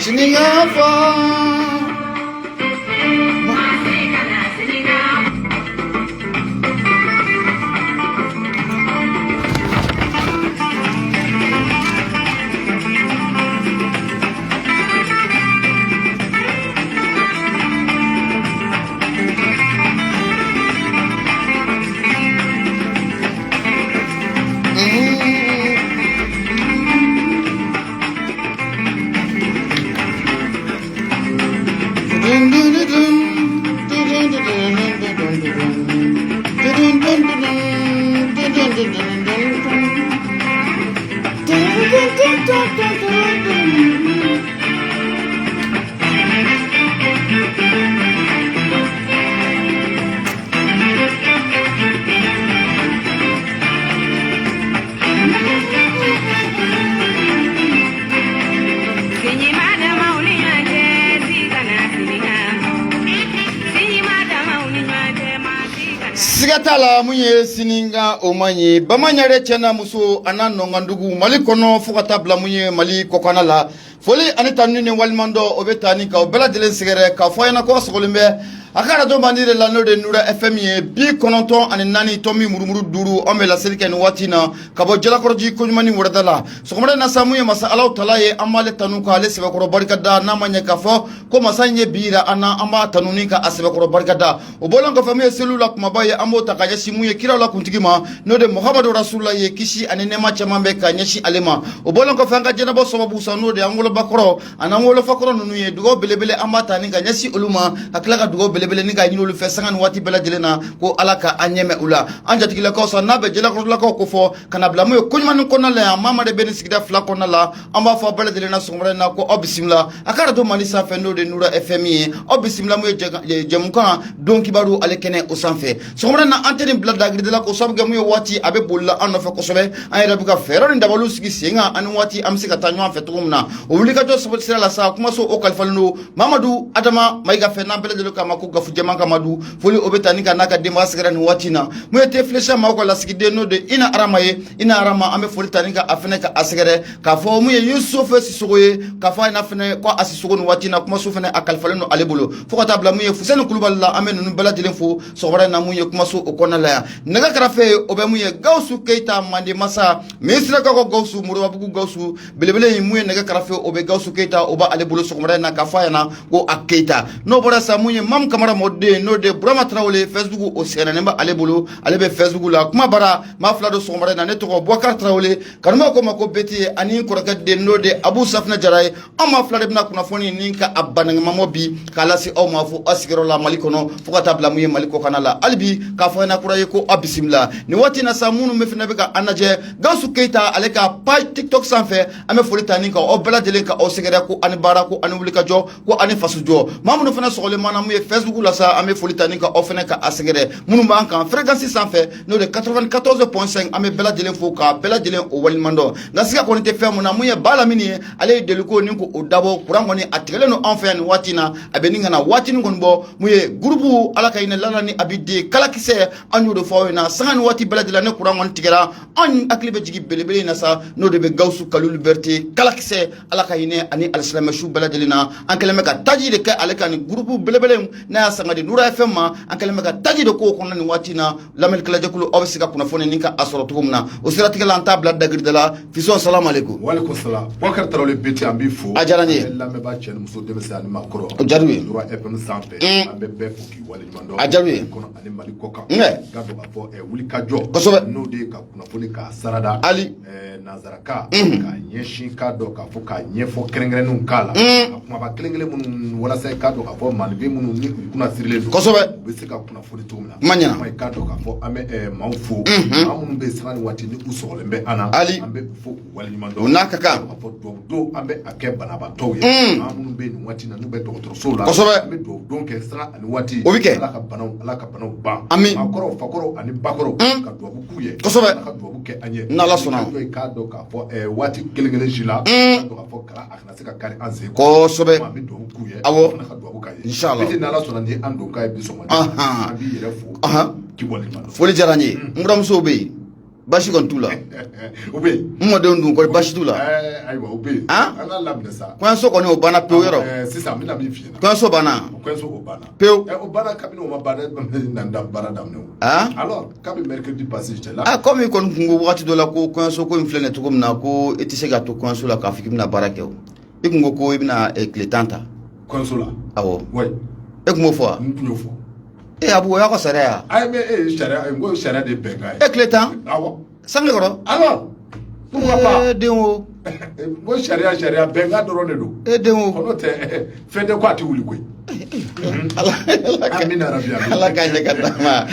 sininga fa sigatala munye sininga omanyi bamanyare chena muso anano ngandugu mali kono fukata bla munye mali kokana la foli anita nune walmando obetani ka obela delen sigere ka foyana ko sogolimbe akara do bandire la no de nura fm bi kononton ani nani tomi murumuru duru ombe la silken watina kabo jela korji kunyumani wurdala sokomre na samuye masa allah taala ye amale tanu ka ale sebe koro barkada na manye kafo ko masanye bira ana amba tanuni ka asebe koro barkada obolon ko famiye selula kuma baye ambo takaje simuye kira la kuntigima no de muhammadu rasulullah ye kishi ani nema chamambe ka nyashi alema obolon ko fanga jena bo sababu sanu de angolo bakoro anangolo fakoro nunu ye dugo belebele amba tani ka nyashi uluma akla ka dugo belebele ni ga nyinolu fe sangan wati bela jelena ko alaka anyeme ula anja tikila ko sa nabe jela ko la ko fo kana bla mo ko nyman ko na la mama de ben sigida fla ko na la amba fo bela jelena sumre na ko obisimla akara do mani sa fe no de nura fmi obisimla mo jem kan don kibaru alekene o sanfe sumre na antene bla dagri de la ko sabga mo wati abe bolla anno fe ko sobe ay rabu ka fero ni dabalu sigi singa an wati amsika tanyo fe tumna o wulika to so sira la sa kuma so o kalfalno mamadou adama mayga fe na bela jelo ka mako gafu jamanga madu foli obetani ka naka de masgara ni watina mo ete flesha mako la sigide no de ina arama ame foli tanika afene ka asgare ka fo mo yusuf sisoye ka fa na fene ko asisugo no watina kuma so fene akalfaleno alebulu fo ka tabla mo fusenu kuluballa ame no bela dilen fo so bara na mo kuma so okona la naga karafe obe mo gausu keita mande masa misra ka ko gausu muro babu gausu belebele mo naga karafe obe gausu keita oba alebulu so bara na ka fa na go akkeita no bara sa mo mam kamara modde no de Brahma Traoré Facebook o sena nemba alebulu alebe Facebook la kuma bara ma flado so bara na neto ko Bokar Traoré kanuma ko mako beti ani ko de no de Abu Safna Jaray amma flade bna kuna foni ninka abana mamobi kala si o mafu asigero la malikono fuka tabla muye maliko kanala albi ka fo na kuraye ko abisimla ni wati na samunu mefina beka anaje gasu keita aleka pa TikTok sanfe ame folita ninka o bela delenka o sigere ko ani bara ko ani wulika jo ko ani fasujo mamuno fana sogole mana muye Facebook la sa ame folita ninka ofene ka asegere munu banka fréquence sanfe no de 94.5 ame bela delen foka bela delen o walimando ngasika ko nte femu na muye bala mini ale deliko ninko o dabo kurango ni atigele no enfer ni watina abeninga na watini ngonbo muye grupu alaka ina lana ni abide kala kise anyu do fawe na sangani wati bela delen ne kurango ni tigera an aklibe jigi belebele na sa no de be gausu kalu liberté kala kise alaka ine ani alislam shu bela delena ankeleme ka taji de ka alaka ni grupu belebele na sangadi nura fm ma ankeleme ka taji de ko kono ni watina lamel kala jakulu obsika kuna fone ninka asoro tugumna o sirati kala tabla dagir de la fiso assalamu alaikum wa alaikum salam Bokar Traoré beti ambi fo ajarani lambe ba chen muso demese ani makoro ajarwi nura fm sampe ambe be fuki wali mando ajarwi kono ani malikoka nge gado ba fo wuli kajo kosobe no de ka kuna fone ka sarada ali nazaraka ka nyeshin ka do ka fo ka nyefo krengre nun kala kuma ba krengre mun wala sai ka do ka fo malbe mun ni kuna sirile do kosobe be se ka kuna fo tumna manyana mai ka do ka fo ame mawfo amun be sani wati ni usole be ana ali ambe fo wali mando unaka ka do ambe ake banaba toye amun be ni wati na nube doctor sola ambe do ke sra ani wati ala ka banaw ba akoro fakoro ani bakoro ka do bukuye ka do buke anye na la sona ka do ka fo wati kelengele jila ka do ka fo kala akna se ka kari anze ko sobe ambe do bukuye awo ka do bukaye inshallah beti na la sona ni ando ka e biso ma abi yere fo ki boli ma foli jaranye muram sobe Bashi kon tula. Obe. Mo de ndun ko bashi tula. Ayiwa obe. Ah? Ala lamne sa. Kwanso ko ni obana peu yero. Sisa mina mi fi na. Kwanso bana. Kwanso obana. Peu. Obana kabino ma bana nanda bara damne. Ah? Alors, kabi mercredi passé j'étais là. Ah, comme il kon kungo wati do la ko kwanso ko inflene to kom na ko etise ga to kwanso la ka fikim na barake o. Ikungo ko ibna ekletanta. Kwanso la. Awo. Ouais. Ekumo fo. Mpunyo fo. Abu ya ko sarea. Ay mais sharia ngo sharia de benga. Ekletan. Awo. Sangle goro. Alors, pourquoi pas? Denwo. Ngo sharia benga dorone do. Denwo. Kono te fede kwa ti wuli koy. Amina rabia. Allah ka je katama.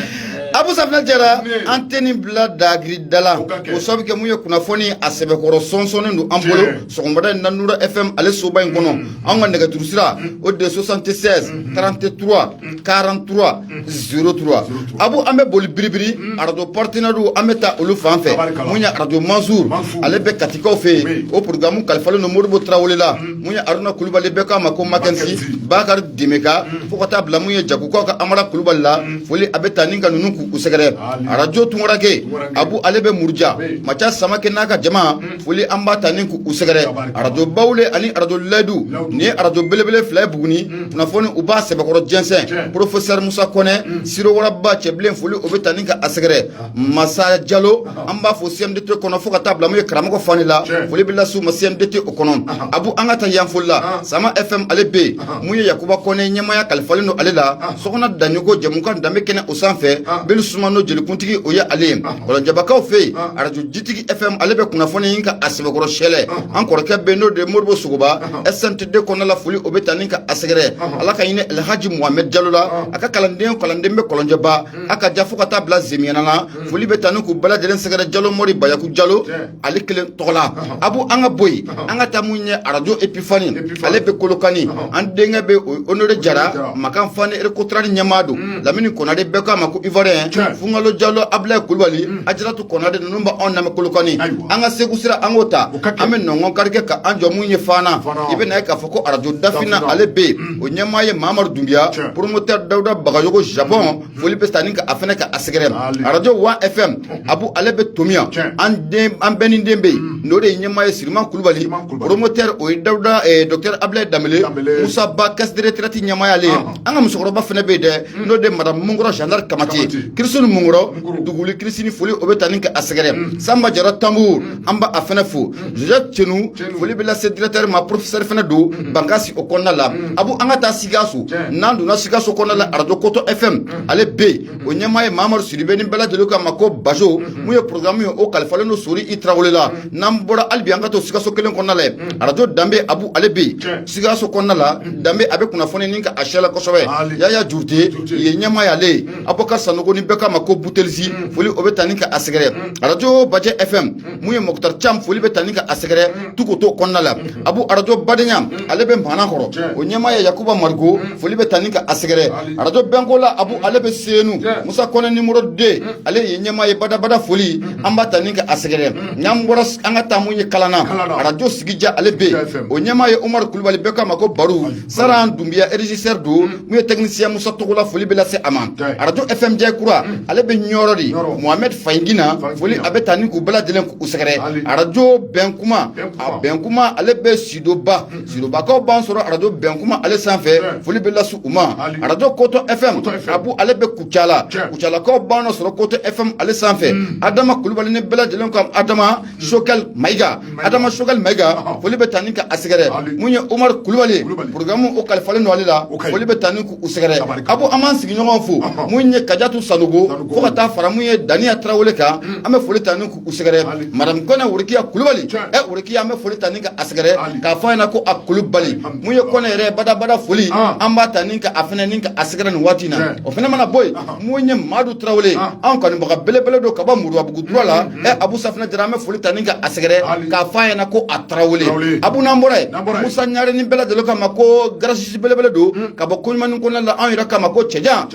Abu Safna Jara anteni bla dagri dala o sabi ke muye kuna foni asebe koro sonsone ndu ambolo sokombada nanura FM ale soba en kono anga nega turusira o de 76 33 43 03 Abu ambe boli biribiri arado partenaire ameta olu fanfe munya radio Mansour ale be katika fe o programme kalfalo no modbo trawlela munya aruna kulubale be ka mako makensi bakar dimeka fokata bla muye jakuko ka amara kuluballa foli abeta ninga nunu usegere radio tungorake Abu alebe murja macha samake naka jama fuli ambata ninku usegere radio bawle ani radio ledu ni radio belebele fly buguni na foni uba sebakoro jensen professeur Musa Kone siro wala ba cheblen fuli obeta ninka asegere masa jalo amba fo CMDT kono foka tabla mo kramako fanila fuli billa su CMDT okonon Abu angata yanfulla sama FM alebe muye yakuba Kone nyama ya kalfalino alela sokona danyugo jamuka ndambe kene usanfe sumano jeli kuntigi oya ale wala jabakaw fe araju jitigi FM alebe kuna foni yinka asibakoro shele ankoro ke beno de morbo suguba SNTD kona la fuli obeta ninka asegere alaka yine Alhaji Mohamed Jallola aka kalandembe kolonjaba aka jafu kata bla zemiana la fuli betanu ku bala jelen segere Jallo mori bayaku Jallo ali kelen tola Abu anga boy anga tamunye araju Epifani alebe kolokani andenga be Honore Jara makan fani er kotrani nyamado lamini kona de beka mako Ivoirien Fungalo Jallo Ablaye Kulubali ajiratu konade numba on na mekolokani anga segusira angota ame nongo karike ka anjo munye fana ibe na ka foko arajo dafina alebe onyama ye Mamadou Doumbia promoteur Dauda Bagayogo Japon Folipe Staninka afena ka asegere arajo 1 FM Abu alebe Tomia ambeni ndembe node nyama ye Sirima Kulubali promoteur o Dauda docteur Ablaye Damele Musa Bakas retraite nyama ya le anga musokoro ba fene be de node madame Mungoro Gendarme Kamati Krisunu Mungoro duguli Krisini foli obetaninka asegere Samba Jara Tambour amba afena fu Joja Chenu foli bela secrétaire ma professeur fena do Bangasi okonna la Abu angata sigasu nandu na sigasu okonna la radio Koto FM ale be onyama ye Mamadou Sidibé ni bela de loka mako bajo muye programme yo o kalfale no suri itrawlela nambora albi angato sigasu kelen konna la radio Dambe Abu ale be sigasu konna la Dambe abe kuna foni ninka ashela kosowe yaya jurte ye nyama ya le aboka sanogo ni beka mako butelzi foli obetaninka asegere radio Baje FM muye Mokhtar Cham foli betaninka asegere tukoto konna la Abu radio Badenya alebe mana horo onyama ya Yakuba Margo foli betaninka asegere radio Bengola Abu alebe Senu Musa Kone numéro 2 ale yenyama ye bada foli amba taninka asegere nyamboras angata munye kalana radio Sigija alebe onyama ye Omar Kulubali beka mako baru Saran Doumbia régisseur do muye technicien Musa Togola foli bela se aman radio FM Kura alebe nyorodi Mohamed Fayingina foli abetani ku bela delen ku usegere radio Benkuma alebe Sidoba ko bansoro radio Benkuma ale sanfe foli bela su uma radio Koto FM Abu alebe Kuchala ko bano soro Koto FM ale sanfe Adama Kulubali ne bela delen ko Adama Shokal Maiga foli betani ka asegere munye Omar Kulubali programme o kalfale no alela foli betani ku usegere Abu aman sigi nyogon fu munye Kajatu Sanogo fokata faramuye Dania Traoré ka ame foli tanu ku usegere madame Kone Wurikiya Kulubali Wurikiya ame foli tanu ka asegere ka fayna ko akulubali munye Kone re bada foli amba tanu ka afene ninka asegere no watina o fene mana boy munye Madu Traoré an kan baka belebele do kaba muru abugu drola Abu Safna Jara ame foli tanu ka asegere ka fayna ko Traoré Abu Nambore Musa Nyare ni bela de loka mako grâce belebele do kaba ko man ko la an ira kama ko Cheja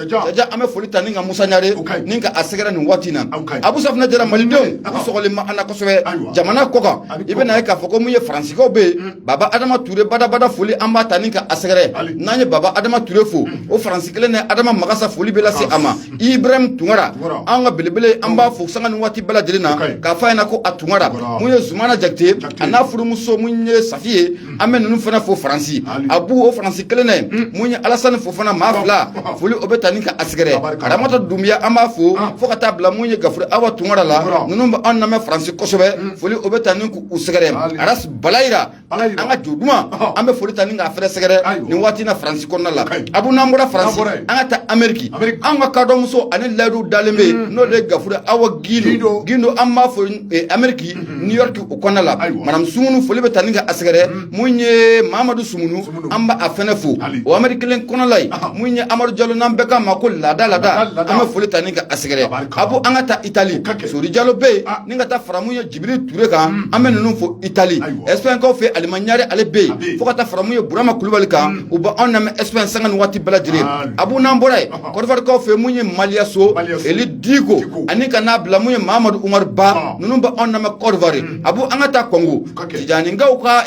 ame foli tanu ka Musa bañare nin ka asegera nin watina abu safna jara malidenw usogole ma ana kosɛbɛ jamana kokan i bɛna ye k'a fɔ ko mun ye faransikɛw bɛ baba adama ture badabada foli an b'a ta nin ka asegɛrɛ n'an ye baba adama ture fo o faransi kelen ni adama magasa foli bɛ lase a ma ibrahim tungara an ka belebele an b'a fo sanga ni waati bɛɛ lajɛlen na k'a fɔ a ɲɛna ko a tungara mun ye zumana jakite a n'a furumuso mun ye safi ye an bɛ ninnu fana fo faransi abu o faransi kelen na mun ye alasani fo fana maa fila foli o bɛ ta nin ka asegɛrɛ aramata dumbiya an b'a fo fo ka taa bila mun ye gafure awa tungara la ninnu bɛ an lamɛn faransi kosɛbɛ foli o bɛ ta nin k'u sɛgɛrɛ aras balayira an ka jo duman an bɛ foli ta nin k'a fɛrɛ sɛgɛrɛ nin waati na faransi kɔnɔna la abu n'an bɔra faransi an ka taa amɛriki an ka kadɔmuso ani layidu dalen bɛ yen n'o de ye gafure awa gindo an b'a fo amɛriki new york o kɔnɔna la madame sumunu foli bɛ ta nin ka asɛgɛrɛ mun ye mamadu sumunu an b'a fɛnɛ fo o amɛriki kelen kɔnɔna la yen mun ye amadu jalo n'an bɛɛ k'a ma ko laada an bɛ foli ta nin ka asɛgɛrɛ abu an ka taa itali sori jalo bɛ yen ni ka taa fara mun ye jibiri ture kan an bɛ ninnu fo itali ɛsipɛnkaw fɛ alimaɲare ale bɛ yen fo ka taa fara mun ye burama kulubali kan u bɛ anw lamɛn ɛsipɛn sanga ni waati bɛɛ lajɛlen abu n'an bɔra yen kɔrɔfarikaw fɛ mun ye maliyaso eli diko ani ka n'a bila mun ye mahamadu umaru ba ninnu bɛ anw lamɛn kɔrɔfari abu an ka taa kɔngo tijanikaw ka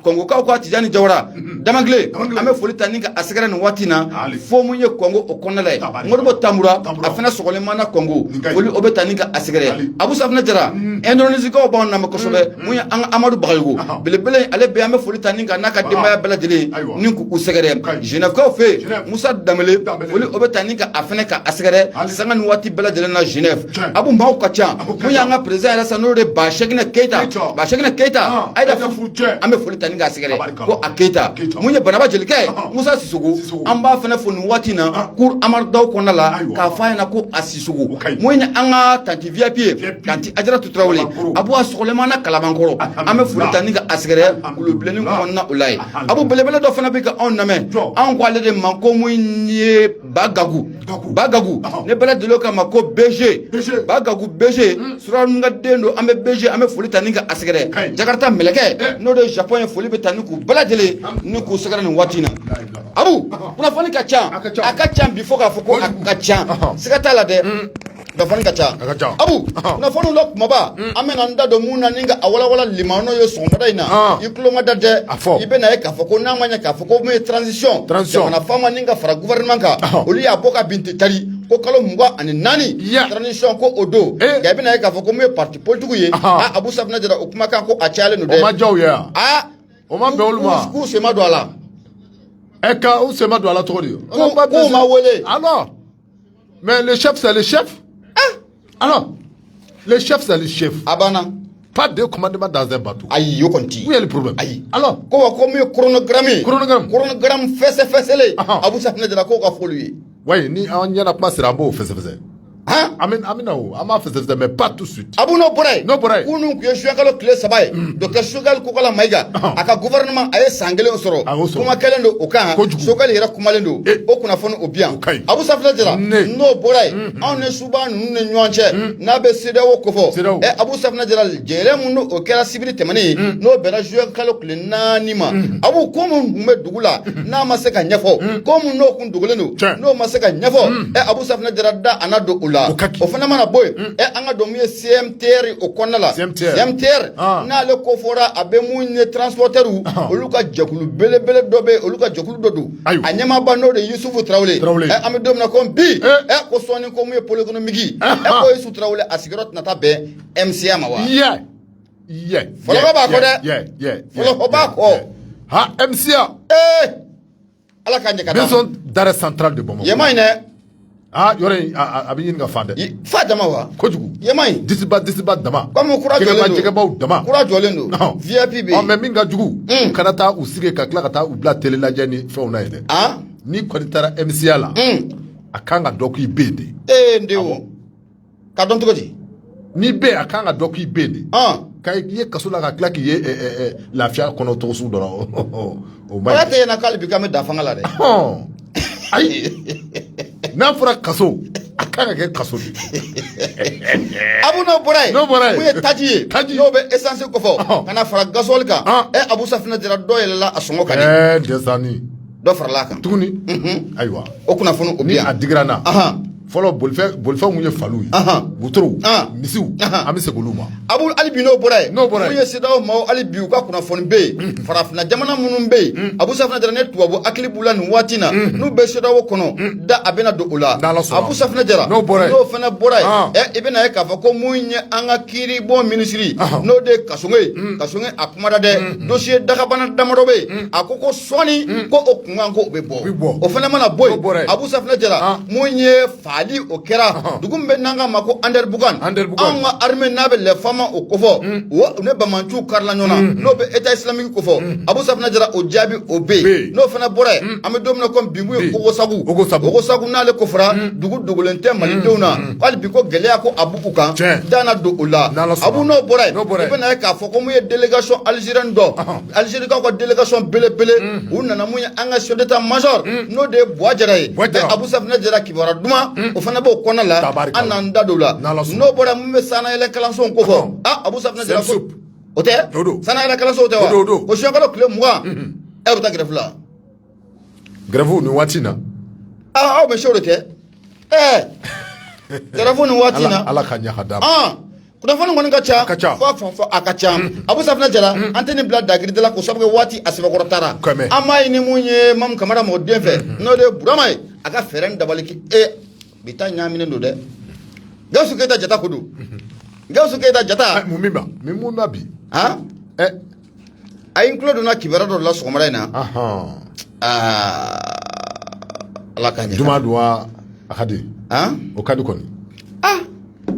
kɔngokaw ka tijani jawara damakile an bɛ foli ta ni ka asɛgɛrɛ nin waati na fo mun ye kɔngo o kɔnɔna la ye moribo tamura a fana sɔgɔlen mana kɔngo foli o bɛ ta ni ka asɛgɛrɛ abu safinɛ jara indonésikaw b'anw lamɛn kosɛbɛ mun ye an ka amadu bagayogo belebele ale bɛ an bɛ foli ta ni ka n'a ka denbaya bɛɛ lajɛlen ni k'u sɛgɛrɛ genèvekaw fɛ musa damele foli o bɛ ta ni ka a fana ka asɛgɛrɛ sanga ni waati bɛɛ lajɛlen na genève abu maaw ka ca mun y'an ka président yɛrɛ sa n'o de Bashekine Keita a ye da an bɛ foli ta ni ka asɛgɛrɛ ko a Keita mun ye banaba jelikɛ musa sisogo an b'a fana fo nin waati na cour amaridaw kɔnɔna la k'a fɔ a ɲɛna ko a sisogo mun ye an ka tanti vip ye tanti ajaratu tarawele abu a sɔgɔlɛma na kalabankɔrɔ an bɛ foli ta ni ka asɛgɛrɛ wulubilenni kɔnɔna o la ye abu belebele dɔ fana bɛ ka anw lamɛn anw ko ale de ma ko mun ye bagagu ne bɛɛ lajɛlen k'a ma ko bg bagagu bg suranu ka den don an bɛ bg an bɛ foli ta ni ka asɛgɛrɛ jakarta mɛlɛkɛ n'o de ye japon ye foli bɛ ta ni k'u bɛɛ lajɛlen ni k'u sɛgɛrɛ nin waati na abu kunnafoni ka ca a ka ca bi fo k'a fɔ ko a ka ca siga t'a la dɛ kunnafoni ka ca abu kunnafoni dɔ kumaba an bɛna n da don mun na ni ka a walawala limanaw ye sɔgɔmada in na i tulo ma da dɛ i bɛna ye k'a fɔ ko n'a ma ɲɛ k'a fɔ ko mun ye transition jamana faama ni ka fara gouvernement kan olu y'a bɔ ka bin tari ko kalo 24 transition ko o don nka i bɛna ye k'a fɔ ko mun ye parti politique ye abu safinɛ jara o kumakan ko a cayalen don dɛ o ma diya u ye o ma bɛn olu ma k'u sen ma don a la ka u sen ma don a la cogo di k'u ma wele alors mais le chef c'est le chef alors le chef c'est le chef a banna pas de commandement dans un bateau ayi o kɔni ti où est le problème ayi alors ko wa ko mun ye chronogramme fɛsɛfɛsɛlen abu safinɛ jara k'o ka foli ye oui ni an ɲɛna kuma sera an b'o fɛsɛfɛsɛ Amina o an b'a fɛsɛfɛsɛ mais pas tout de suite abu n'o bɔra yen k'u nun tun ye suyankalo tile 3 ye docteur Sogɛli Kokala Mayiga a ka gouvernement a ye san 1 sɔrɔ kuma kɛlen don o kan Sogɛli yɛrɛ kumalen don o kunnafoni o bi yan abu safinɛ jara n'o bɔra yen anw ni suba ninnu ni ɲɔgɔn cɛ n'a bɛ CEDEAO kofɔ abu safinɛ jara jɛlɛ mun o kɛra sibiri tɛmɛnen ye n'o bɛnna suyankalo tile 4 ma abu ko mun tun bɛ dugu la n'a ma se ka ɲɛfɔ ko mun n'o kun dogolen don n'o ma se ka ɲɛfɔ abu safinɛ jara da a na don o la o fana mana bɔ yen an ka dɔn mun ye CMTR o kɔnɔna la CMTR n'ale ko fɔra a bɛ mun ye transporteur olu ka jɛkulu belebele dɔ bɛ olu ka jɛkulu dɔ don a ɲɛmaaba n'o de ye Yusufu Tarawele an bɛ don min na ko bi ko sɔɔni ko mun ye pôle économique ko Yusufu Tarawele a sigiyɔrɔ tɛna taa bɛn MCA ma wa fɔlɔfɔ b'a kɔ dɛ fɔlɔfɔ b'a kɔ MCA ala ka ɲɛ ka maison d'arrêt central de Bamakɔ yɛma in dɛ yɔrɔ in a bɛ ɲini ka fan dɛ fa dama wa kojugu yɛma in disiba dama comme kura jɔlen don jɛgɛbaw dama kura jɔlen don VIP bɛ yen mais min ka jugu u kana taa u sigi ka tila ka taa u bila télé lajɛ ni fɛnw na ye dɛ n'i kɔni taara MCA la a kan ka dɔ k'i bɛ yen de n denw ka dɔn cogo di n'i bɛ yen a kan ka dɔ k'i bɛ yen de ka i ye kaso la ka tila k'i ye lafiya kɔnɔ cogo sugu dɔ la o ma ɲi ala tɛ yen na k'ale bi k'an bɛ da fanga la dɛ ayi n'a fɔra kaso a kan ka kɛ kaso de abu n'o bɔra yen mun ye taji ye n'o bɛ essence kɔfɔ ka na fara gasoil kan abu safinɛ jara dɔ yɛlɛla a sɔngɔ ka di desani dɔ farala a kan tuguni ayiwa o kunnafoni o bi yan a digira n na fɔlɔ bolifɛn mun ye faliw ye wotorow misiw an bɛ segin olu ma abu hali bi n'o bɔra yen n'o bɔra mun ye CEDEAO maaw hali bi u ka kunnafoni bɛ yen farafinna jamana minnu bɛ yen Abu Safinɛ Jara ne tubabu hakili b'u la nin waati in na n'u bɛ CEDEAO kɔnɔ da a bɛna don o la Abu Safinɛ Jara n'o fana bɔra yen i bɛna ye k'a fɔ ko mun ye an ka kiiribon minisiri n'o de ye Kasonge a kumada dɛ dossier dagabana damadɔ bɛ yen a ko sɔɔni ko o kunkan ko o bɛ bɔ o fana mana bɔ yen Abu Safinɛ Jara mun ye faali o kɛra dugu min bɛ n'an ka ma ko Anderbugan anw ka armée n'a bɛ lɛfama o kofɔ o ne bamananciw karila ɲɔgɔn na n'o bɛ État islamique kofɔ Abu Safinɛ Jara o jaabi o bɛ yen n'o fana bɔra yen an bɛ don min na komi bi mun ye Ogosagu n'ale kofɔra dugu dogolen tɛ malidenw na hali bi ko gɛlɛya ko a b'u kan dana don o la Abu n'o bɔra yen i bɛna ye k'a fɔ ko mun ye délégation algérienne dɔ Algérikaw ka délégation belebele u nana mun ye an ka chef d'état-major n'o de ye Buwa Jara ye Abu Safinɛ Jara kibaruya duman o fana b'o kɔnɔ la an n'an da don la n'o bɔra mun bɛ sanayɛlɛ kalansow ko fɔ Abu Safinɛ Jara ko o tɛ sanayɛlɛ kalansow tɛ wa o siyɛnkalo tile 20 e bɛ taa grève la grève nin waati in na aw bɛ sew de kɛ grève nin waati in na Ala ka ɲɛ ka d'a ma kunnafoni kɔni ka ca fɔ a ka ca Abu Safinɛ Jara an tɛ nin bila dagirida la ko sabu kɛ waati a sɛbɛkɔrɔtara an m'a ɲini mun ye Mamu Kamara mɔgɔ den fɛ n'o de ye Burama ye a ka fɛɛrɛ dabali ki bi ta ɲaaminen don dɛ Gawusu Keyita Jata ko don Gawusu Keyita Jata mun b'a bi a ye n tulo donna kibaruya dɔ la sɔgɔmada in na Ala ka ɲɛ juma don wa a ka di o ka di kɔni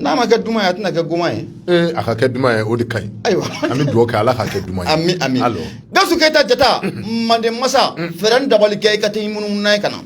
n'a ma kɛ duman ye a tɛna kɛ goman ye a ka kɛ duman ye o de ka ɲi ayiwa an bɛ dugawu kɛ Ala ka kɛ duman ye ami Gawusu Keyita Jata Manden masa fɛɛrɛ dabali kɛ i ka tɛ munumunu n'a ye ka na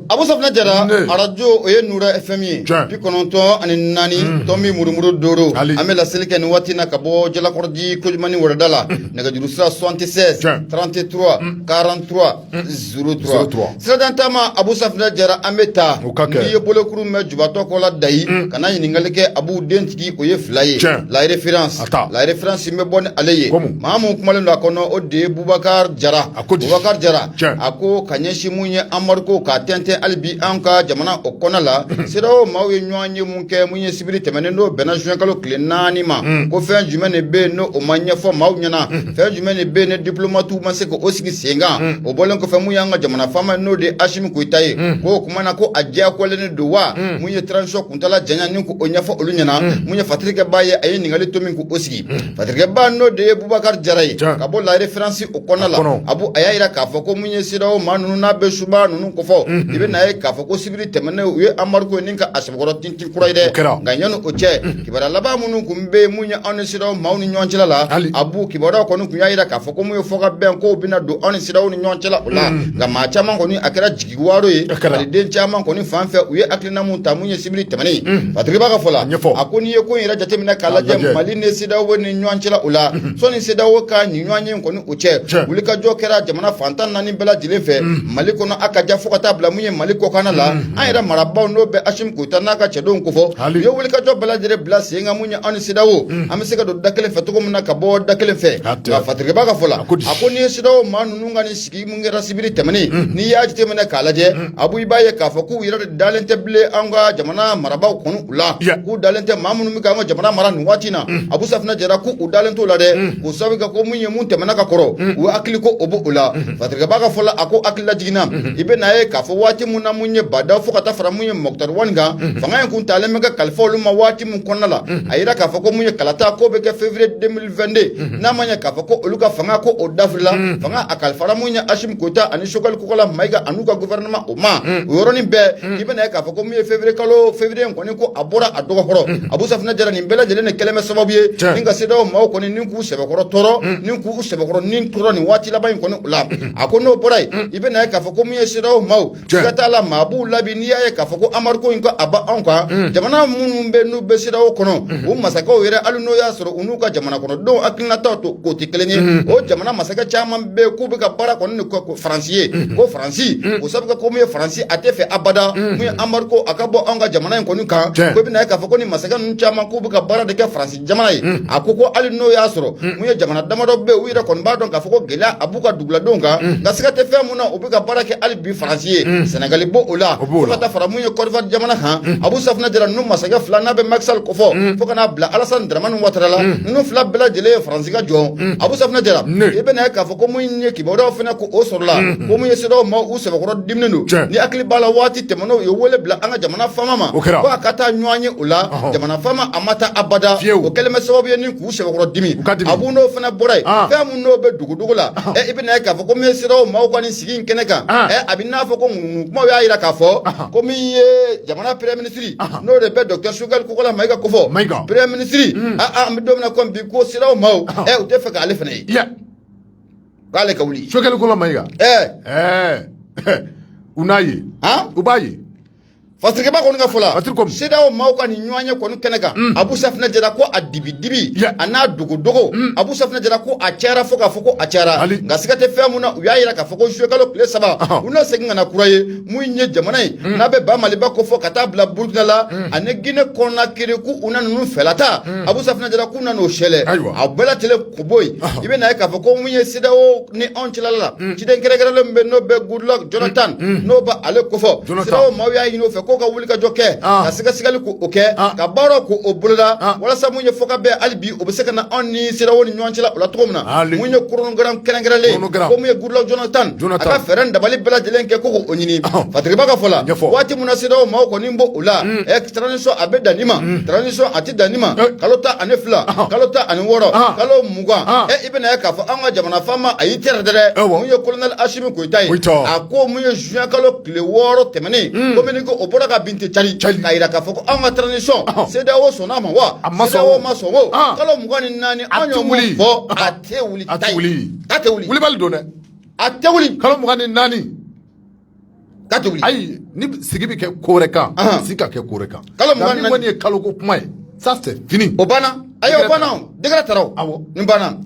Abu Safna Jara, Arajo, Oye Nura FMI, Picononto, and Nani, Tommy Murmuru Doro, Amela Silicon Watina Cabo, Jalacordi, Kujmani Wardala, Negajusa 76, 33, 43, 03. Sedantama Abu Safna Jara Ameta, Bolokuru Jubato Kola Dai, Kana Ningaleke Abu Dentiki Oye Fly, la référence me bonne allié. Mamu Kumalunda Kono Ode Bubakar Jara, Bubakar Jara, Ako Kanyeshi Munye Amarko Tente albi anka jamana okonala sero mawe nyanye munke munye sibiri temenendo bena junkalo klenani ma ko fe jumene be no o manya fo maw nyana fe jumene be ne diplomatu manse ko osigi senga o bolen ko fe muyanga jamana fama no de ashim ko itaye ko kumana ko ajja ko lene dowa munye transho kuntala janya ninku onya fo olunyana munye fatrike baye ayi ningali to min ko osigi fatrike ba no de Bubakar Jaray ka bo la reference okonala abu ayira ka fo ko munye siro manu na be shuba nunu ko fo ibe na ka fo ko sibiri temene we amarko ninka asboro tintin kuraide ganyano oche kibara laba munu kumbe munya onisiro mauni nyonchela la abu kibara ko nu kuyaira ka fo ko mu foga ben ko bina do onisiro ni nyonchela ula ga ma chama ko ni akara jigiwaro yi bari den chama ko ni fanfe we aklina mun ta munya sibiri temene patriba ka fola akoni ye ko ira jatemina kala jam maline sida woni nyonchela ula so ni sida wo ka ni nyonye ko ni oche ulika jokera jamana fantan nani bela jilefe maliko no akaja fo kata bla munye maliko kana la ayira maraba no be ashim ko tanaka chedon ko fo yo ulika jo bela jire bla singa munye on sida wo ameseka do dakele fe to ko munaka bo dakele fe ga fatriba ka fola akoni sida wo manu ngani sigi mungera sibiri temene ni ya jitemene kala je abu ibaye ka fo ku ira dalente ble anga jamana maraba ko nu ula ku dalente mamunu mi ka jamana mara nu watina abu Safna Jara ku udalento la de ko sabi ka ko munye mun temena ka koro wo akili ko obo ula fatriba ka fola ako akila jigina ibe na e ka fo wati muna munye bada fo kata fara munye moktar wanga fanga en kun tale mega kalfolu ma wati mun konnala ayira ka fo ko munye kalata ko be ke février 2022 na manya ka fo ko oluka fanga ko odafrila fanga akal fara munye ashim kota ani shokal ko kala maiga anuka gouvernement o ma yoroni be ibe na e ka fo ko munye février kalo février ko ni ko abora adogo horo Abu Safna Jara ni bela jele ne keleme sababuye ninga sedo ma ko ni ninku sebe ko toro ninku sebe ko nin toro ni wati la bayin ko ni ula akono borai ibe na e ka fo ko munye sedo mau katala mabu labi ni ya ka fo ko amarko inko aba anka jamana munumbe nu be sida o kono o masaka o yere aluno ya soro unuka jamana kono do akina ta to ko tikeleni o jamana masaka chama be ku be ka bara kono ko francier ko franci o sabka ko me franci atefe abada mu amarko akabo anga jamana ko ni ka ko bi na ka fo ko ni masaka nu chama ku be ka bara de ka franci jamana yi akoko aluno ya soro mu jamana damado be wira kon ba don ka fo ko gela abuka dugla donga gasika tefe mu na o be ka bara ke albi francier Senegal bo ola fata fara munye korva jamana ha Abu Safna Jara no masaga flana be maxal ko fo kana bla Alassane Dramane Ouattara no fla bla jele franziga jo Abu Safna Jara ebe na ka fo ko munye ki bodo fena ko osorla ko munye sedo ma use ko dimnenu ni akli bala wati temono yo wole bla anga jamana fama ma ko akata nywanye ola jamana fama amata abada o keleme sababu ye ni ku use ko dimi Abu no fena borai fe mun no be dugudugula ebe na ka fo ko munye sedo ma ko ni sigin keneka abina fo ko kuma ya ira ka fo ko mi jamana premier ministre no de be docteur Sugal ko la maiga ko fo premier ministre mi domina ko bi ko siraw maw o te fa ka ale fene kale ka wuli Sugal ko la maiga unayi ubayi Fasike ba ko nga fola sida o mauka ni nywanya ko keneka Abu Safna Jara ko adibidibi ana dugo Abu Safna Jara ko achara foka foko achara ngasika te femu na uyayira ka foko shwekalo kle saba una seginga na kuraye muinye jamanai na be ba maliba ko foka tabla burgala anegine kona kiriku una nunu felata Abu Safna Jara ko na no shele abela tele kuboy ibe na ka foko munye sida o ni onchilala chiden keregere lembe no be good luck Jonathan no ba ale ko fo sida o mawya hino fe ko ka wuli ka joke ka siga sigali ko oke ka baro ko obulda wala sa munye foka be albi obeseka na onni sira woni nyonchila la tomna munye kurun gram kenengrele ko munye gudlo Jonathan aka ferenda bali bela jelenke ko onyini fatriba ka fola wati munasira o mako nimbo ula extraniso abeda nima transition atida nima kalota anefla kalota anworo kalo muga ibena ka fa anga jamana fama ayiterdere munye colonel Ashimi ko itai ako munye juin kalo kleworo temene ko meniko bora ka binte chali ka ira ka foko an ka transition seda wo sona ma wa seda wo ma so wo kala mugani nani anyo mo fo ate wuli wuli bal done ate wuli kala mugani nani ate wuli ay ni sigibi ke koreka sika ke koreka kala mugani nani woni kalo ko kuma ça c'est fini obana ayo obana degra taraw ni bana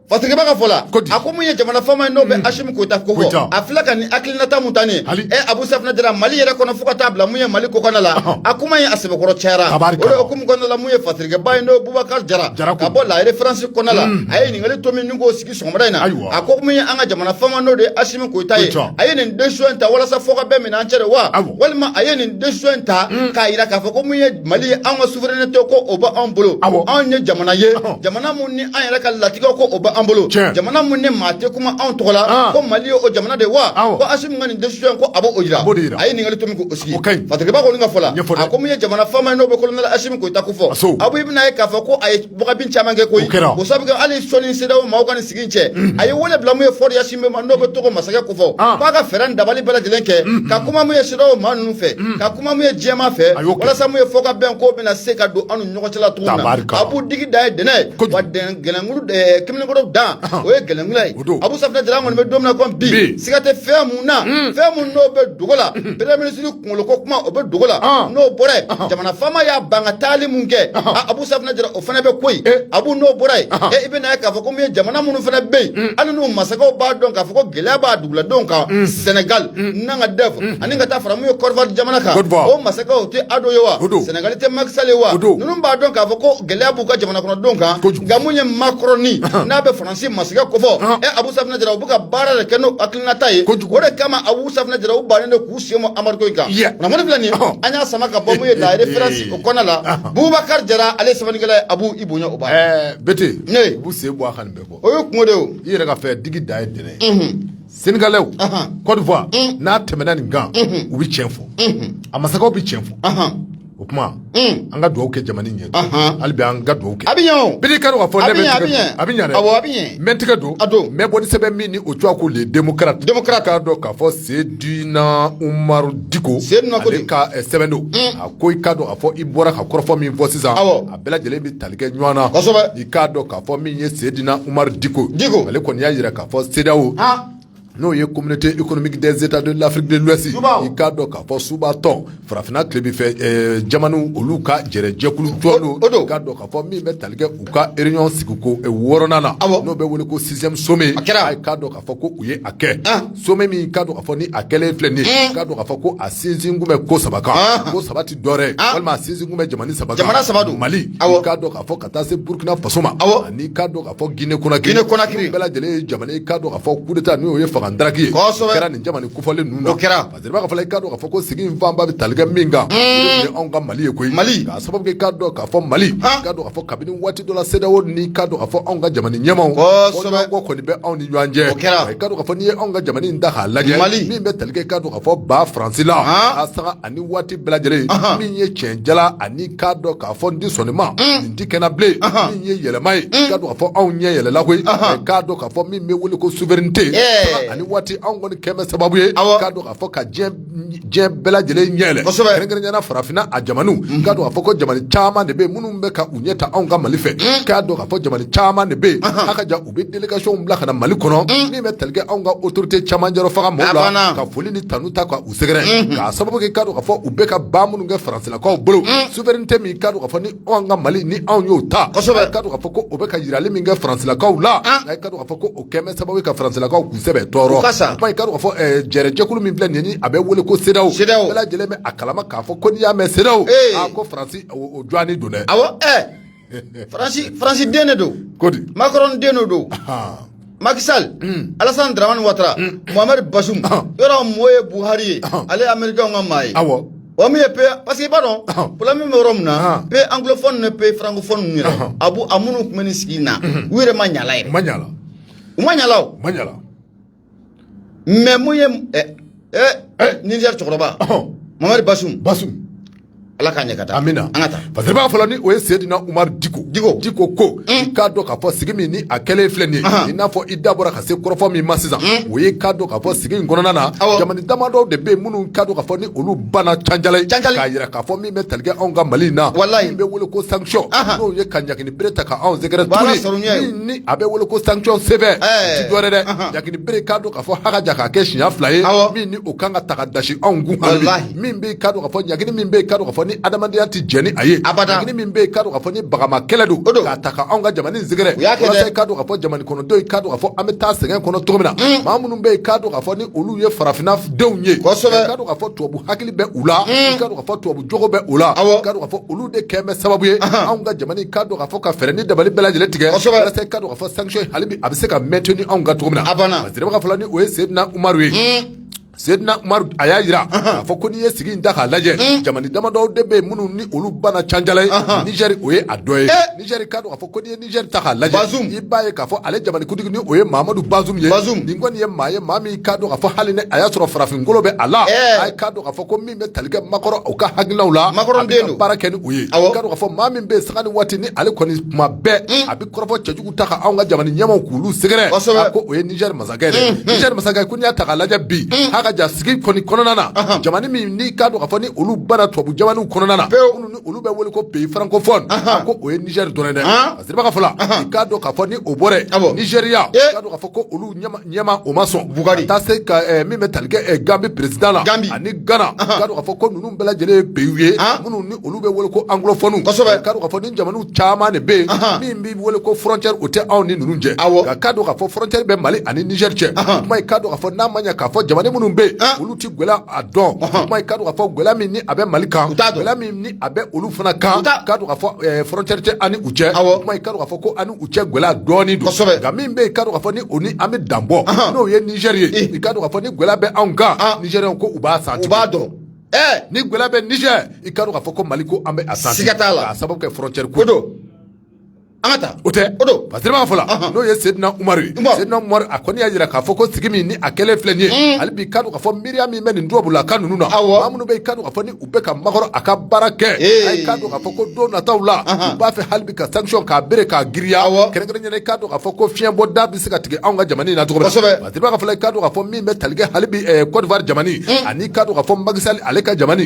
Fatike baka fola akumu ye jamana fama no be Hashim Koita kofo aflaka ni aklinata mutani Abu Safna dira Mali yere kono fuka tabla muye Mali kokona la akuma ye asebe koro chera ore okumu kono la muye Fatike bay no Boubacar Jara kabo la reference kona la ayi ni ngali tomi ningo sigi somra ina akumu ye anga jamana fama no de Hashim Koita ye ayi ni decision ta wala sa foka be mi na chere wa walma ayi ni decision ta ka ira ka foko muye Mali anga souveraineté ko oba ambolo anye jamana ye jamana munni ayira ka latigo ko oba ambolo jamana munne mate kuma an togola ko Mali o jamana de wa ko Hashim ngani decision ko abo ojira ayi ni ngali tomi ko oski fatike ba ko nga fola akomu ye jamana fama no be ko na Hashim Koita ko fo abu ibn ay ka fa ko ay boka bin chama nge koy ko sabu ga ali soni sedaw ma ko ni siginche ayi wala blamu ye for Hashim ma no be to ko masaka ko fo ba ga feran dabali bela dilenke ka kuma mu ye sedaw ma nu fe ka kuma mu ye jema fe wala sa mu ye foka ben ko bina se ka do anu nyoko tela tuna abu digi dai dene wa den gelangulu de kimne ko da o ye gelangulai Abu Safna Jara ngoni be domna ko bi sigate fe munna fe mun no be dugola premier ministre kungolo ko kuma o be dugola no bore jamana fama ya banga tali munke Abu Safna Jara o fana be koy abu no bore ibe na ka fa ko me jamana munu fana be anu no masaka ba don ka fa ko gela ba dugula don ka Senegal nanga def ani ngata fara mu yo korva jamana ka o masaka o te ado yowa Senegal te maksale wa nunu ba don ka fa ko gela bu ka jamana kono don ka gamunye Macroni na be France masaka ko fo Abu Safna Jara buka bara de keno aklina tay ore kama Abu Safna Jara u bane ne ku siemo amar ko ka na mon flani anya sama ka bomu ye da reference ko kona la Boubacar Jara ale sabani gala Abu Ibunya oba bete bu se bo akan be ko o yo kumode o yere ka fe digi da dene Sénégalais Côte d'Ivoire na temena ni gan u bi chenfo amasaka u bi chenfo o kuma an ka duwawu kɛ jamana in ye hali bi an ka duwawu kɛ bidi kari wa fɔ ne bɛ tigɛ a bɛ ɲa dɛ mɛ tigɛ don mɛ bɔ ni sɛbɛn min ni o cogoya ko les démocrates k'a dɔn k'a fɔ Seydina Umaru Diko ale ka sɛbɛn don a ko i k'a dɔn k'a fɔ i bɔra ka kɔrɔfɔ min fɔ sisan a bɛɛ lajɛlen bɛ tali kɛ ɲɔgɔn na i k'a dɔn k'a fɔ min ye Seydina Umaru Diko ale kɔni y'a jira k'a fɔ CEDEAO n'o ye communauté économique des états de l'Afrique de l'Ouest i k'a dɔn k'a fɔ suba tɔn farafina tile fɛ jamanu olu ka jɛrɛjɛkulu tɔn don i k'a dɔn k'a fɔ min bɛ tali kɛ u ka réunion sigi ko 6nan na n'o bɛ wele ko 6e sommet i k'a dɔn k'a fɔ ko u ye a kɛ sommet min i k'a dɔn k'a fɔ ni a kɛlen filɛ nin ye i k'a dɔn k'a fɔ ko a sinsin kun bɛ ko saba kan ko saba ti dɔwɛrɛ walima a sinsin kun bɛ jamana saba kan Mali i k'a dɔn k'a fɔ ka taa se Burkina Faso ma ani i k'a dɔn k'a fɔ Guinée Conakry bɛɛ lajɛlen ye jamana i k'a dɔn k'a fɔ coup d'état n'o ye fanga Ndaraki ye kɛra nin jamana kofɔlen ninnu na parce que i b'a fɔ i k'a dɔn k'a fɔ ko sigi in fanba bɛ tali kɛ min kan o ye anw ka Mali ye koyi k'a sababu kɛ i k'a dɔn k'a fɔ Mali i k'a dɔn k'a fɔ kabini waati dɔ la CEDEAO ni i k'a dɔn k'a fɔ anw ka jamana ɲɛmaw ko kɔni bɛ anw ni ɲɔgɔn cɛ i k'a dɔn k'a fɔ n'i ye anw ka jamana in ta k'a lajɛ min bɛ tali kɛ i k'a dɔn k'a fɔ ba Faransi la a saga ani waati bɛɛ lajɛlen min ye tiɲɛ jala ani k'a dɔn k'a fɔ n ti sɔn nin ma nin ti kɛnɛ bilen min ye yɛlɛma ye i k'a dɔn k'a fɔ anw ɲɛ yɛlɛla koyi k'a dɔn k'a fɔ min bɛ wele ko souveraineté ani waati anw kɔni kɛmɛ sababu ye k'a dɔn k'a fɔ ka diɲɛ bɛɛ lajɛlen ɲɛ yɛlɛ kɛrɛnkɛrɛnnenya farafina a jamanu k'a dɔn k'a fɔ ko jamana caman de bɛ yen minnu bɛ ka u ɲɛ ta anw ka Mali fɛ k'a dɔn k'a fɔ jamana caman de bɛ yen a ka ja u bɛ délégation bila ka na Mali kɔnɔ min bɛ tali kɛ anw ka autorité caman jɔrɔ faga mɔgɔw la ka foli ni tanu ta ka u sɛgɛrɛ k'a sababu kɛ k'a dɔn k'a fɔ u bɛ ka ba minnu kɛ faransilakaw bolo souveraineté min k'a dɔn k'a fɔ ni anw ka Mali ni anw y'o ta k'a dɔn k'a fɔ ko o bɛ ka yirali min kɛ faransilakaw la k'a dɔn k'a fɔ ko o kɛmɛ sababu ye ka faransilakaw k'u sɛbɛ tɔɔrɔ kuma i k'a dɔn k'a fɔ jɛrɛjɛkulu min filɛ nin ye a bɛ wele ko CEDEAO bɛɛ lajɛlen bɛ a kalama k'a fɔ ko n'i y'a mɛn CEDEAO ko Faransi o jɔnni don dɛ Faransi den de don Macron den de don Macky Sall Alassane Dramane Ouattara Mohamed Bazoum yɔrɔ mɔɔ ye Buhari ye ale ye américain ka maa ye wa min ye parce que i b'a dɔn problème bɛ yɔrɔ min na pays anglophone ni pays francophone ninnu yɛrɛ a minnu tun bɛ nin sigi in na u yɛrɛ ma ɲala yɛrɛ u ma ɲala o mais mun ye Niger cɛkɔrɔba Mohamed Bazoum ala ka ɲɛ ka taa amina an ka taa parce que b'a fɔlɔ ni o ye Seydina Umaru Diko ko i k'a dɔn k'a fɔ sigi min ni a kɛlen filɛ nin ye i n'a fɔ i da bɔra ka se kɔrɔfɔ min ma sisan o ye k'a dɔn k'a fɔ sigi in kɔnɔna na jamana damadɔw de bɛ yen minnu k'a dɔn k'a fɔ ni olu banna canjala k'a jira k'a fɔ min bɛ tali kɛ anw ka Mali in na min bɛ wele ko sanction n'o ye ka ɲagini bere ta ka anw sɛgɛrɛ tuguni ni a bɛ wele ko sanction sɛbɛn ti dɔ wɛrɛ dɛ ɲagini bere k'a dɔn k'a fɔ hakaja k'a kɛ siɲɛ 2 ye min ni o kan ka ta ka dasi anw kun min bɛ k'a dɔn k'a fɔ ɲagini min bɛ k'a dɔn k'a fɔ ni adamadenya tɛ jɛ ni a ye ɲagini min bɛ k'a dɔn k'a fɔ ni bagama kɛlɛ don k'a ta ka anw ka jamana in sɛgɛrɛ walasa k'a dɔn k'a fɔ jamana kɔnɔdenw k'a dɔn k'a fɔ an bɛ taa sɛgɛn kɔnɔ cogo min na maa minnu bɛ k'a dɔn k'a fɔ ni olu ye farafinna denw ye k'a dɔn k'a fɔ tubabu hakili bɛ u la k'a dɔn k'a fɔ tubabu jogo bɛ u la k'a dɔn k'a fɔ olu de kɛ bɛ sababu ye anw ka jamana k'a dɔn k'a fɔ ka fɛɛrɛ ni dabali bɛɛ lajɛlen tigɛ walasa k'a dɔn k'a fɔ sanction hali bi a bɛ se ka maintenir anw ka cogo min na parce que ka fɔlɔ ni o ye Seydina Umaru ye Seydina Umaru a y'a jira k'a fɔ ko n'i ye sigi in ta k'a lajɛ jamana damadɔw de bɛ yen minnu ni olu banna canjala ye Niger o ye a dɔ ye Niger k'a dɔn k'a fɔ ko n'i ye Niger ta k'a lajɛ i b'a ye k'a fɔ ale jamanikuntigi ni o ye Mahamadu Bazoum ye nin kɔni ye maa min k'a dɔn k'a fɔ hali ni a y'a sɔrɔ farafinkolo bɛ a la a ye k'a dɔn k'a fɔ ko min bɛ tali kɛ Makɔrɔ o ka hakilinaw la a bɛ ka baara kɛ ni o ye k'a dɔn k'a fɔ maa min bɛ yen sanga ni waati ni ale kɔni tuma bɛɛ a bɛ kɔrɔfɔ cɛjugu ta ka anw ka jamana ɲɛmaaw k'olu sɛgɛrɛ a ko o ye Niger masakɛ ye Niger masakɛ ko n'i y'a ta k'a lajɛ bi hakaja sigi kɔni kɔnɔna na jamana min ni k'a dɔn k'a fɔ ni olu banna tubabu jamanaw kɔnɔna na minnu ni olu bɛ wele ko pays francophone ko o ye Niger dɔrɔn dɛ parce que ka fɔla i k'a dɔn k'a fɔ ni o bɔra Nigeria k'a dɔn k'a fɔ ko olu ɲɛma o ma sɔn ka taa se ka min bɛ tali kɛ Gambie président la ani Ghana k'a dɔn k'a fɔ ko ninnu bɛɛ lajɛlen ye pays ye minnu ni olu bɛ wele ko anglophone k'a dɔn k'a fɔ ni jamanaw caman de bɛ yen min bɛ wele ko frontière o tɛ anw ni ninnu cɛ k'a dɔn k'a fɔ frontière bɛ Mali ani Niger cɛ kuma ye k'a dɔn k'a fɔ n'a ma ɲɛ k'a fɔ jamana minnu bɛ yen olu ti gwɛlɛ a dɔn kuma k'a dɔn k'a fɔ gwɛlɛ min ni a bɛ Mali kan gwɛlɛ min ni a bɛ olu fana kan k'a dɔn k'a fɔ frontière tɛ ani u cɛ kuma k'a dɔn k'a fɔ ko ani u cɛ gwɛlɛ dɔɔni don nka min bɛ yen k'a dɔn k'a fɔ ni o ni an bɛ dan bɔ n'o ye Niger ye i k'a dɔn k'a fɔ ni gwɛlɛ bɛ anw kan Nigériens ko u b'a san u b'a dɔn ni gwɛlɛ bɛ Niger i k'a dɔn k'a fɔ ko Mali ko an bɛ a san siga t'a la k'a sababu kɛ frontière ko don an ka taa o tɛ o don parce que b'a fɔ la n'o ye Seydina Umaru ye Seydina Umaru a kɔni y'a jira k'a fɔ ko sigi min ni a kɛlen filɛ nin ye hali bi k'a dɔn k'a fɔ miiriya min bɛ nin tubabu la ka ninnu na maa minnu bɛ yen k'a dɔn k'a fɔ ni u bɛ ka Makɔrɔ a ka baara kɛ a ye k'a dɔn k'a fɔ ko don nataw la u b'a fɛ hali bi ka sanction k'a bere k'a giriya kɛrɛnkɛrɛnnen k'a dɔn k'a fɔ ko fiɲɛbɔ da bɛ se ka tigɛ anw ka jamana in na cogo min na parce que b'a fɔ la k'a dɔn k'a fɔ min bɛ tali kɛ hali bi Côte d'Ivoire jamana ani k'a dɔn k'a fɔ Macky Sall ale ka jamana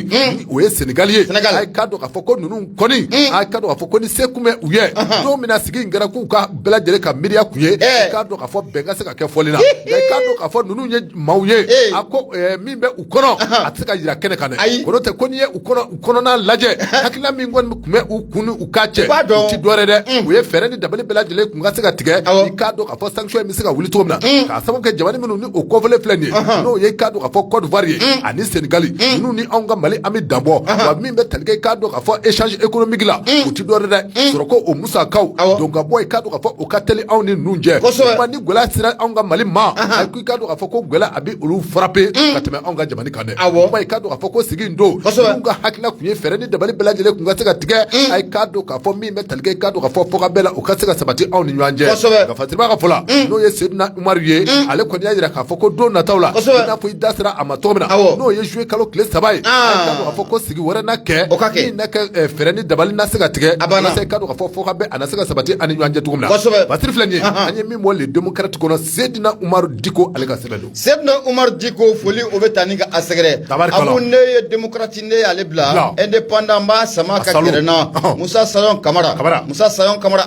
o ye Sénégal ye a ye k'a dɔn k'a fɔ ko ninnu kɔni a ye k'a dɔn k'a fɔ ko ni se kun bɛ u ye don min na sigi in kɛra k'u ka bɛɛ lajɛlen ka miiriya kun ye k'a dɔn k'a fɔ bɛn ka se ka kɛ fɔli la nka k'a dɔn k'a fɔ ninnu ye maaw ye a ko min bɛ u kɔnɔ a tɛ se ka jira kɛnɛ kan dɛ o tɛ ko n'i ye u kɔnɔna lajɛ hakilina min kɔni tun bɛ u kun ni u k'a cɛ u ti dɔwɛrɛ dɛ u ye fɛɛrɛ ni dabali bɛɛ lajɛlen kun ka se ka tigɛ i k'a dɔn k'a fɔ sanction in bɛ se ka wuli cogo min na k'a sababu kɛ jamana minnu ni o kɔfɛlen filɛ nin ye n'o ye k'a dɔn k'a fɔ Côte d'Ivoire ye ani Sénégal ninnu ni anw ka Mali an bɛ danbɔ wa min bɛ tali kɛ k'a dɔn k'a fɔ échange économique la u ti dɔwɛrɛ dɛ sɔrɔ ko o musakaw donc ka bɔ yen k'a dɔn k'a fɔ o ka teli anw ni ninnu cɛ kuma ni gwɛlɛ sera anw ka Mali ma a ko i k'a dɔn k'a fɔ ko gwɛlɛ a bɛ olu frappé ka tɛmɛ anw ka jamana kan dɛ kuma i k'a dɔn k'a fɔ ko sigi in don ninnu ka hakilina kun ye fɛɛrɛ ni dabali bɛɛ lajɛlen kun ka se ka tigɛ a ye k'a dɔn k'a fɔ min bɛ tali kɛ i k'a dɔn k'a fɔ fɔka bɛɛ la o ka se ka sabati anw ni ɲɔgɔn cɛ nka Fasiriba ka fɔ la n'o ye Seydina Umaru ye ale kɔni y'a jira k'a fɔ ko don nataw la i n'a fɔ i da sera a ma cogo min na n'o ye juillet kalo tile 3 ye a ye k'a dɔn k'a fɔ ko sigi wɛrɛ na kɛ min na kɛ fɛɛrɛ ni dabali na se ka tigɛ walasa i k'a dɔn k'a fɔ fɔka bɛɛ a na se ka sabati ani ɲɔgɔn cɛ cogo min na Fasiri filɛ nin ye an ye min bɔ les démocrates kɔnɔ Seydina Umaru Diko ale ka sɛbɛn don Seydina Umaru Diko foli o bɛ taa ni ka a sɛgɛrɛ abu ne ye démocrate ne y'ale bila indépendant b'a sama ka gɛrɛnna Musa Sayon Kamara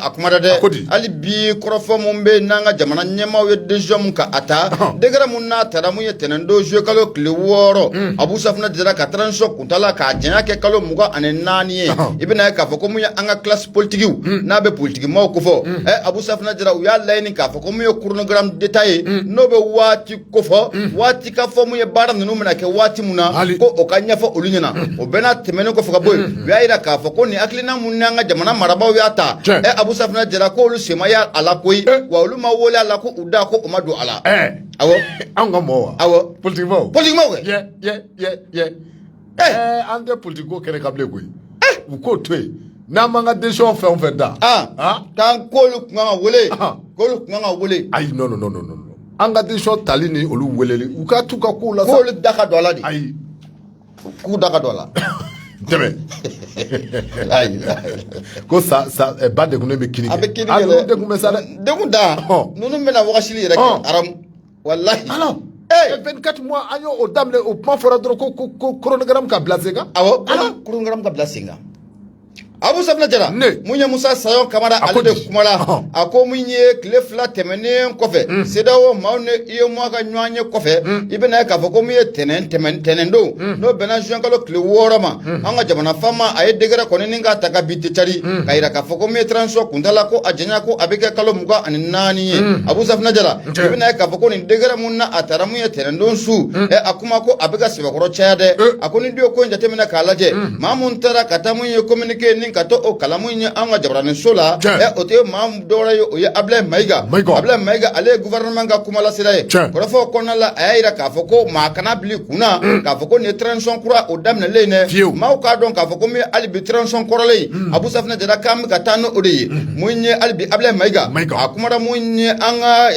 a kumada dɛ hali bi kɔrɔfɔ mun bɛ n'an ka jamana ɲɛmaaw ye décision mun ka a ta décret mun n'a taara mun ye tɛnɛndon juillet kalo tile 6 Abu Safunɛ dira ka transition kuntala k'a janya kɛ kalo 24 ye i bɛna ye k'a fɔ ko mun ye an ka classe politique n'a bɛ politique maaw ko fɔ Abu Safunɛ dira u y'a laɲini k'a fɔ ko mun ye chronogramme détaillé n'o bɛ waati kofɔ waati ka fɔ mun ye baara ninnu bɛna kɛ waati mun na ko o ka ɲɛfɔ olu ɲɛna o bɛɛ n'a tɛmɛnen kɔfɛ ka bɔ yen u y'a jira k'a fɔ ko nin hakilina mun n'an ka jamana marabaaw y'a ta Abu Safunɛ dira ko olu sema y'a a la koyi wa olu ma wele a la ko u da ko o ma don a la awɔ anw ka mɔgɔw wa awɔ politique maaw kɛ an tɛ politique ko kɛnɛ kan bilen koyi u k'o to yen n'an m'an ka décision fɛn o fɛn da k'an k'olu kun kan ka wele ayi non an ka décision tali ni olu weleli u ka t'u ka kow la k'olu da ka don a la de ayi k'u da ka don a la Deme. Ko sa ba de kunbe kini. Abe kini de kunbe sa de kunda. Nunu mena wakashili yɛrɛ kɛ aram. Wallahi. Alors. 24 mois an yo o damle o kuma fɔra dɔrɔn ko chronogramme ka bila sen kan. Awɔ. Chronogramme ka bila sen kan. Abu Safina Jara mun ye Musa Sayon Kamara ale de kumala a ko mun ye tile 2 tɛmɛnen kɔfɛ CEDEAO maaw ni UEMOA ka ɲɔgɔn ye kɔfɛ i bɛna ye k'a fɔ ko mun ye tɛnɛn don n'o bɛnna juin kalo tile 6 ma an ka jamana faama a ye degré kɔni ni k'a ta ka bi cari ka yira k'a fɔ ko mun ye transition kuntala ko a janya ko a bɛ kɛ kalo 24 ye Abu Safina Jara i bɛna ye k'a fɔ ko nin degré mun na a taara mun ye tɛnɛn don su a kuma ko a bɛ ka sɛbɛkɔrɔ caya dɛ a ko ni den ko in jateminɛ k'a lajɛ maa mun taara ka taa mun ye communiqué ni ka to o kalamu ɲɛ an ka jabarani so la o tɛ maa dɔwɛrɛ ye o ye Ablaye Mayiga Ablaye Mayiga ale ye gouvernement ka kuma lasira ye kɔrɔfɔ kɔnɔna la a y'a yira k'a fɔ ko maa kana bili kunna k'a fɔ ko nin ye transition kura o daminɛlen dɛ maaw k'a dɔn k'a fɔ ko min ye hali bi transition kɔrɔlen Abu Safina Jara k'an bɛ ka taa n'o de ye mun ye hali bi Ablaye Mayiga a kumana mun ye an ka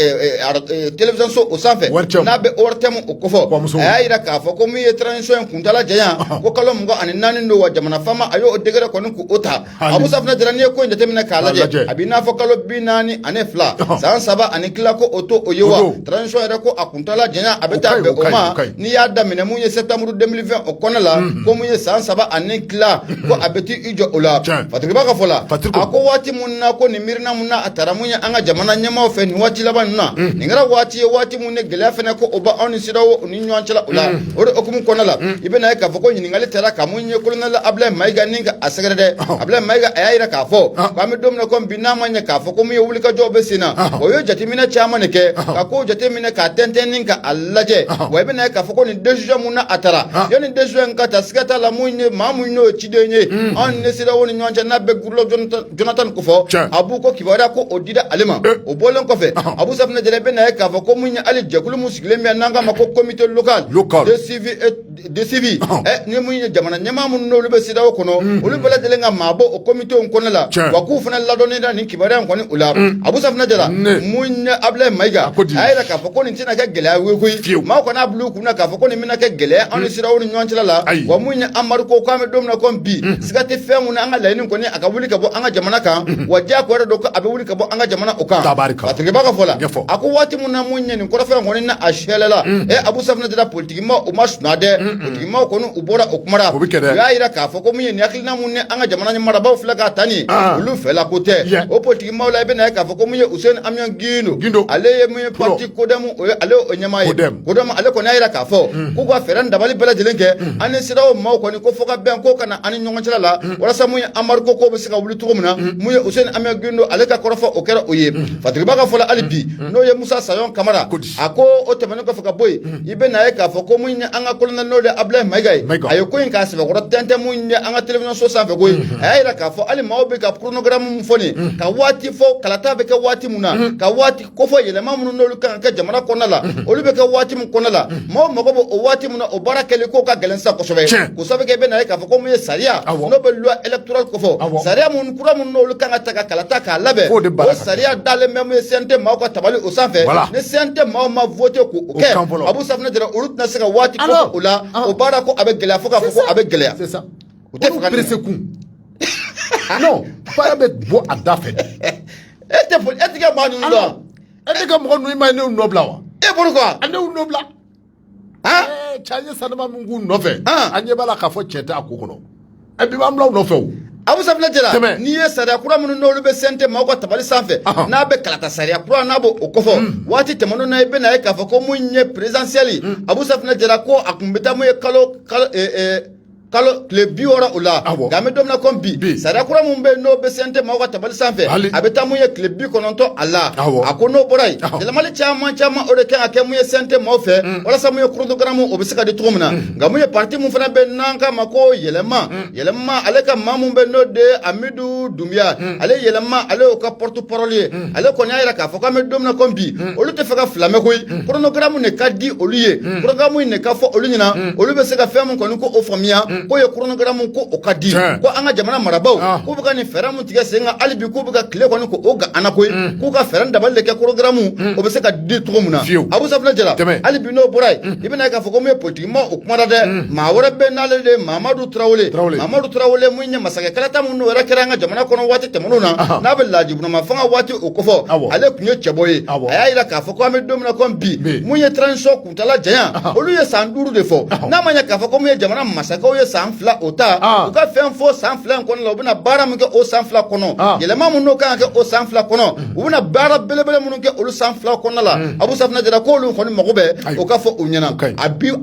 télévision so o sanfɛ n'a bɛ ORTM o kɔfɛ a y'a yira k'a fɔ ko min ye transition kuntala janya ko kalo 24 don wa jamana faama a y'o degré kɔni k'o ta Abu Safina Jara n'i ye ko in jateminɛ k'a lajɛ a b'i n'a fɔ kalo 42 san 3 ani tila ko o to o ye wa transition yɛrɛ ko a kuntala janya a bɛ taa bɛn o ma n'i y'a daminɛ mun ye septembre 2020 o kɔnɔ la ko mun ye san 3 ani tila ko a bɛ t'i jɔ o la Fatigiba ka fɔ la a ko waati mun na ko nin miirina mun na a taara mun ye an ka jamana ɲɛmaaw fɛ nin waati laban nin na nin kɛra waati ye waati mun ne gɛlɛya fɛnɛ ko o ba anw ni CEDEAO ni ɲɔgɔn cɛla o la o de hukumu kɔnɔ la i bɛna ye k'a fɔ ko ɲininkali taara ka mun ye colonel Ablaye Mayiga ni ka a sɛgɛrɛ dɛ Ablaye Mayiga a y'a yira k'a fɔ k'an bɛ don min na ko bi n'a ma ɲɛ k'a fɔ ko mun ye wulikajɔw bɛ sen na o ye jateminɛ caman de kɛ ka kow jateminɛ k'a tɛntɛn ni ka a lajɛ wa i bɛna ye k'a fɔ ko nin décision mun na a taara yanni décision in ka ta siga t'a la mun ye maa mun y'o ciden ye anw ni CEDEAO ni ɲɔgɔn cɛ n'a bɛ Goodluck Jonathan ko fɔ a b'u ko kibaruya ko o dira ale ma o bɔlen kɔfɛ Abu Safina Jara i bɛna ye k'a fɔ ko mun ye hali jɛkulu mun sigilen bɛ n'an k'a ma ko comité local de suivi ni mun ye jamana ɲɛmaa minnu n'olu bɛ CEDEAO kɔnɔ olu bɛɛ lajɛlen ka maa bɔ o comité in kɔnɔ la wa k'u fana ladɔnni da nin kibaruya in kɔni o la Abu Safina Jara mun ye Ablaye Mayiga a y'a yira k'a fɔ ko nin tɛna kɛ gɛlɛya ye koyi maa kɔni a bila u kunna k'a fɔ ko nin bɛna kɛ gɛlɛya anw ni CEDEAO ni ɲɔgɔn cɛla la wa mun ye Amadu ko k'an bɛ don min na ko bi siga tɛ fɛn mun na an ka laɲini kɔni a ka wuli ka bɔ an ka jamana kan wa diyagoya yɛrɛ don ko a bɛ wuli ka bɔ an ka jamana o kan Fatigiba ka fɔ la a ko waati mun na mun ye nin kɔrɔfɛn kɔni na a sɛlɛla Abu Safina Jara politique maaw o ma suna dɛ politique maaw kɔni u bɔra o kuma la u y'a yira k'a fɔ ko mun ye nin hakilina mun ni an ka jamana marabaaw filɛ k'a ta nin olu fɛla ko tɛ o politique maaw la i bɛna ye k'a fɔ ko mun ye Hussein Amion Gindo ale ye mun ye parti Kodemu o ye ale o ɲɛmaa ye Kodemu ale kɔni y'a yira k'a fɔ k'u ka fɛɛrɛ dabali bɛɛ lajɛlen kɛ an ni CEDEAO maaw kɔni ko fo ka bɛn ko kana ani ɲɔgɔn cɛla la walasa mun ye Amadu ko bɛ se ka wuli cogo min na mun ye Hussein Amion Gindo ale ka kɔrɔfɔ o kɛra o ye Fatigiba ka fɔ la hali bi n'o ye Musa Sayon Kamara a ko o tɛmɛnen kɔfɛ ka bɔ yen i bɛna ye k'a fɔ ko mun ye an ka colonel n'o de Ablaye Mayiga ye a ye ko in k'a sɛbɛkɔrɔ tɛntɛn mun ye an ka télévision so sanfɛ ko ye a y'a yira k'a fɔ hali maaw bɛ ka chronogramme mun fɔ nin ka waati fɔ kalata bɛ kɛ waati mun na ka waati kofɔ yɛlɛma minnu n'olu kan ka kɛ jamana kɔnɔna la olu bɛ kɛ waati min kɔnɔna la maaw mago bɛ o waati min na o baara kɛli ko ka gɛlɛn sisan kosɛbɛ ko sabu kɛ i bɛna ye k'a fɔ ko mun ye sariya n'o bɛ loi électorale kofɔ sariya mun kura mun n'olu kan ka ta ka kalata k'a labɛn o sariya dalen bɛ mun ye CNT maaw ka tabali o sanfɛ ni CNT maaw ma voté k'o kɛ Abu Safina Jara olu tɛna se ka waati kofɔ o la o baara ko a bɛ gɛlɛya fo k'a fɔ ko a bɛ gɛlɛya o tɛ fɛ ka presse kun non baara bɛ bɔ a da fɛ e tɛ kɛ maa ninnu dɔn e tɛ ka mɔgɔ ninnu ma ne nɔ bila wa e pourquoi a ne nɔ bila cɛ ye sanuma min k'u nɔfɛ an ɲɛ b'a la k'a fɔ cɛ tɛ a ko kɔnɔ e bi b'an bila u nɔfɛ o Abu Safina Jara n'i ye sariya kura minnu n'olu bɛ CNT maaw ka tabali sanfɛ n'a bɛ kalata sariya kura n'a b'o kɔfɔ waati tɛmɛnen na i bɛna ye k'a fɔ ko mun ye présidentielle Abu Safina Jara ko a kun bɛ taa mun ye kalo tile 60 o la nka an bɛ don min na ko bi sariya kura mun bɛ yen n'o bɛ CNT maaw ka tabali sanfɛ a bɛ taa mun ye tile 90 a la a ko n'o bɔra yen yɛlɛmali caman o de kan ka kɛ mun ye CNT maaw fɛ walasa mun ye chronogramme o bɛ se ka di cogo min na nka mun ye parti mun fana bɛ n'an k'a ma ko yɛlɛma ale ka maa mun bɛ n'o de Amidu Dumbuya ale yɛlɛma ale y'o ka porte parole ye ale kɔni y'a jira k'a fɔ k'an bɛ don min na ko bi olu tɛ fɛ ka fila mɛn koyi chronogramme de ka di olu ye chronogramme de ka fɔ olu ɲɛna olu bɛ se ka fɛn mun kɔni ko o faamuya ko ye chronogramme ko o ka di ko an ka jamana marabaw ko bɛ ka nin fɛɛrɛ mun tigɛ sen kan hali bi ko bɛ ka tile kɔni ko o ga ana koyi k'u ka fɛɛrɛ dabali de kɛ chronogramme o bɛ se ka di cogo min na Abu Safinɛ Jara hali bi n'o bɔra yen i bɛna ye k'a fɔ ko mun ye politique ma o kuma la dɛ maa wɛrɛ bɛ n'ale de Mamadu Tarawele mun ye masakɛ kalata minnu yɛrɛ kɛra an ka jamana kɔnɔ waati tɛmɛnenw na n'a bɛ lajibunama fanga waati o kɔfɛ ale tun ye cɛbɔ ye a y'a jira k'a fɔ ko an bɛ don min na ko bi mun ye transition kuntala janya olu ye san 5 de fɔ n'a ma ɲɛ k'a fɔ ko mun ye jamana masakɛw ye san 2 o ta u ka fɛn fɔ san 2 in kɔnɔ la u bɛna baara min kɛ o san 2 kɔnɔ yɛlɛma minnu kan ka kɛ o san 2 kɔnɔ u bɛna baara belebele minnu kɛ olu san 2 kɔnɔna la Abu Safinɛ Jara k'olu kɔni mago bɛ o ka fɔ u ɲɛna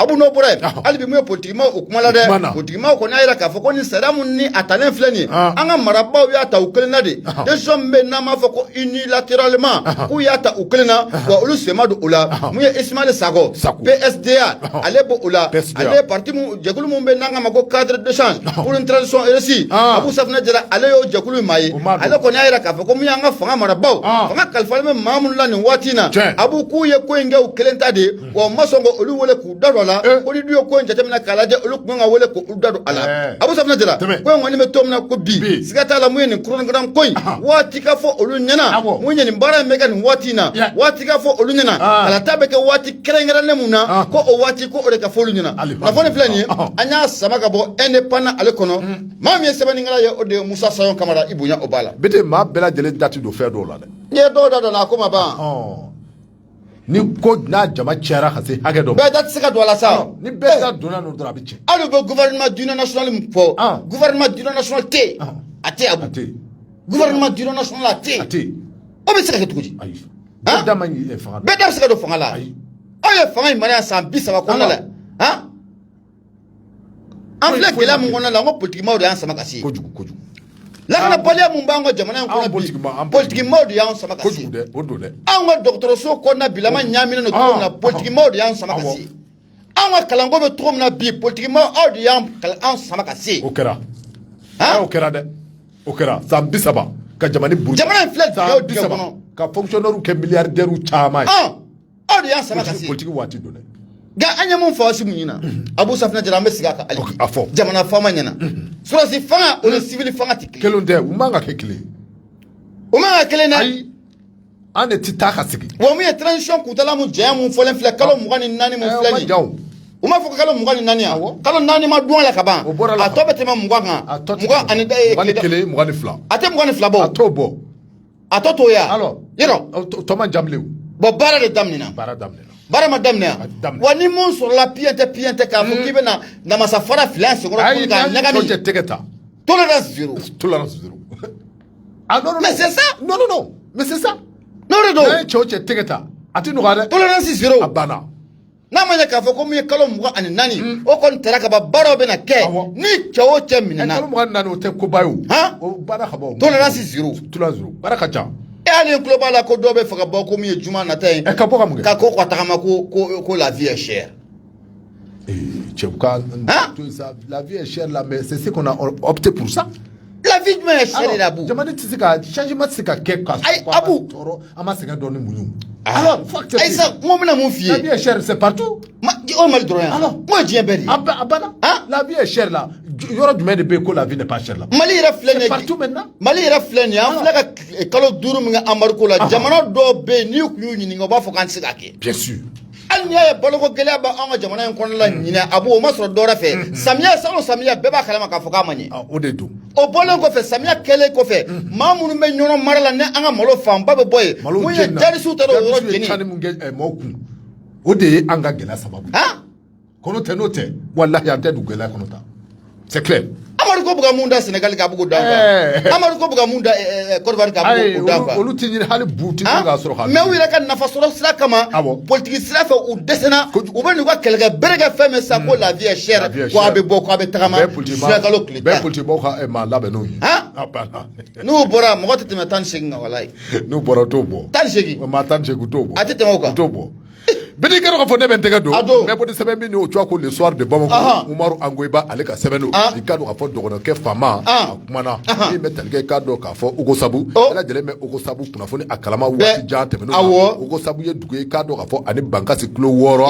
Abu n'o bɔra yen hali bi mun ye politique ma o kuma la dɛ politique ma kɔni y'a jira k'a fɔ ko ni sariya mun ni a talen filɛ nin ye an ka marabaw y'a ta u kelen na de décision min bɛ n'an b'a fɔ ko unilatéralement k'u y'a ta u kelen na wa olu sen ma don o la mun ye Ismaël Sakɔ PSDA ale bɔ o la ale ye parti mun jɛkulu mun bɛ n'an ka ma ko cadre d'échange pour une transition réussie Abu Safinɛ Jara ale y'o jɛkulu in maa ye ale kɔni y'a jira k'a fɔ ko mun y'an ka fanga marabaw fanga kalifalen bɛ maa minnu la nin waati in na Abu k'u ye ko in kɛ u kelen ta de wa u ma sɔn ka olu wele k'u da don a la ko ni du ye ko in jateminɛ k'a lajɛ olu tun ka wele k'u da don a la Abu Safinɛ Jara ko in kɔni bɛ to min na ko bi siga t'a la mun ye nin chronogramme ko in waati ka fɔ olu ɲɛna mun ye nin baara in bɛ kɛ nin waati in na waati ka fɔ olu ɲɛna kalata bɛ kɛ waati kɛrɛnkɛrɛnnen mun na ko o waati ko o de ka fɔ olu ɲɛna kunnafoni filɛ nin ye an y'a sama ka bɔ indépendant ale kɔnɔ maa min ye sɛbɛnnikɛla ye o de ye Musa Sayon Kamara i bonya o b'a la bete maa bɛɛ lajɛlen dati don fɛn dɔw la dɛ n'i ye dɔw da dɔn a ko ma ban ni ko n'a jama cayara ka se hakɛ dɔ bɛɛ da tɛ se ka don a la sa ni bɛɛ da donna n'o dɔrɔn a bɛ tiɲɛ hali bɛ gouvernement d'union nationale min fɔ gouvernement d'union nationale tɛ yen a tɛ Abu gouvernement d'union nationale a tɛ yen o bɛ se ka kɛ cogo di bɛɛ da man ɲi fanga bɛɛ da bɛ se ka don fanga la aw ye fanga in mara yan san 30 kɔnɔna la an filɛ gɛlɛya min kɔnɔna la n ko politique maaw de y'an sama ka se kojugu lakana baliya mun b'an ka jamana in kɔnɔ bi politique maaw de y'an sama ka se anw ka dɔgɔtɔrɔso kɔnɔna bilama ɲaaminen don cogo min na politique maaw de y'an sama ka se anw ka kalanko bɛ cogo min na bi politique maaw aw de y'an sama ka se o kɛra dɛ o kɛra san 30 ka jamana buru jamana in filɛ dingɛ o dingɛ kɔnɔ ka fonctionnaire kɛ milliardaire caman ye aw de y'an sama ka se politique waati don dɛ nka an ye mun fɔ Asimu ɲɛna Abu Safinɛ Jara an bɛ segin a kan hali bi jamana faama ɲɛna sɔrɔsi fanga o ni civil fanga tɛ kelen tɛ u man ka kɛ kelen o man ka kelen dɛ ayi an de tɛ taa ka segin wa mun ye transition kuntala mun janya mun fɔlen filɛ kalo 24 mun filɛ nin u m'a fɔ ko kalo 24 yan kalo 4 ma dun a la ka ban a tɔ bɛ tɛmɛ 20 kan 20 ani 22 a tɛ 22 bɔ a t'o bɔ a tɔ t'o ya yɔrɔ tɔ man jambilen bɔn baara de daminɛna baara ma daminɛ wa ni mun sɔrɔla piyɛn tɛ k'a fɔ k'i bɛna namasa fara fila senkɔrɔ pour k'a ɲagami cɛ tɛgɛ ta tolérance zéro ah non mais c'est ça non mais c'est ça n'o de don n'a ye cɛ tɛgɛ ta a tɛ nɔgɔya dɛ tolérance zéro a banna n'a ma ɲɛ k'a fɔ ko mun ye kalo 24 o kɔni tɛra ka ban baaraw bɛna kɛ ni cɛ o cɛ minɛna kalo 24 o tɛ koba ye o baara ka ban tolérance zéro baara ka ca e hali n tulo b'a la ko dɔw bɛ fɛ ka bɔ ko min ye juma nata ye ka bɔ ka mun kɛ ka ko ka tagama ko la vie est chère cɛw ka la vie est chère là mais c'est ce qu'on a opté pour ça la vie jumɛn ye chère de la Abu jamana tɛ se ka changement tɛ se ka kɛ ka Abu tɔɔrɔ an ma sɛgɛn dɔɔni mun ye alors Aïssa n ko bɛna mun f'i ye la vie est chère c'est partout o Mali dɔrɔn yan alors n ko ye diɲɛ bɛɛ de ye a banna la vie est chère là yɔrɔ jumɛn de bɛ yen ko la vie n'est pas chère là Mali yɛrɛ filɛ nin ye partout maintenant Mali yɛrɛ filɛ nin ye an filɛ ka kalo 5 min kɛ embargo la jamana dɔw bɛ yen n'i kun y'u ɲininka u b'a fɔ k'an tɛ se k'a kɛ bien sûr hali n'i y'a ye baloko gɛlɛya bɛ an ka jamana in kɔnɔna la ɲinɛ Abu o ma sɔrɔ dɔwɛrɛ fɛ samiya san o samiya bɛɛ b'a kalama k'a fɔ k'a ma ɲɛ o de don o bɔlen kɔfɛ samiya kɛlen kɔfɛ maa minnu bɛ ɲɔgɔn mara la ni an ka malo fanba bɛ bɔ yen mun ye jarisiw ta o yɔrɔ jeni mun kɛ maaw kun o de ye an ka gɛlɛya sababu kɔnɔ tɛ n'o tɛ walahi an tɛ don gɛlɛya kɔnɔ ta c'est clair Amadu ko bɛ ka mun da Sénégal kan a bɛ k'o da kan Amadu ko bɛ ka mun da Côte d'Ivoire kan a bɛ k'o da kan olu tɛ ɲini hali bu tɛ k'a sɔrɔ ka mais u yɛrɛ ka nafa sɔrɔ sira kama politique sira fɛ u dɛsɛnna u bɛ n'u ka kɛlɛkɛ bere kɛ fɛn min sa ko la vie est chère ko a bɛ bɔ ko a bɛ tagama sirakalo tile 10 bɛɛ politiciens ka maa labɛn n'o ye n'u bɔra mɔgɔ tɛ tɛmɛ 18 kan walayi n'u bɔra t'o bɔ 18 maa 18 t'o bɔ a tɛ tɛmɛ o kan t'o bɔ Bidi kero ka fo ne ben tega do mais bodi sebe min o ko le soir de Bamako Umaru Angoiba ale ka sebe no i ka do ka fo dogono ke fama kumana ni metal ke ka do ka fo Ugo Sabu ala jele me Ugo Sabu kuna fo ni akalama wati ja temeno Ugo Sabu ye dugu ka do ka fo ani bankasi kilo woro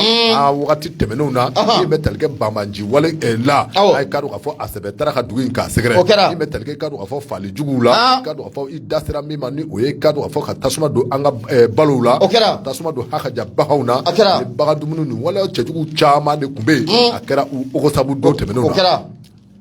wati temeno na ni metal ke bamanji wale la ay ka do ka fo asebe tara ka dugu ka segre ni metal ke ka do ka fo fali jugu la ka do ka fo i dasira mi mani o ye ka do ka fo ka tasuma do anga balo la tasuma do hakaja bahawna ni baga dumunu ni wala cejugu chama de kumbe akera Ugo Sabu do temeno na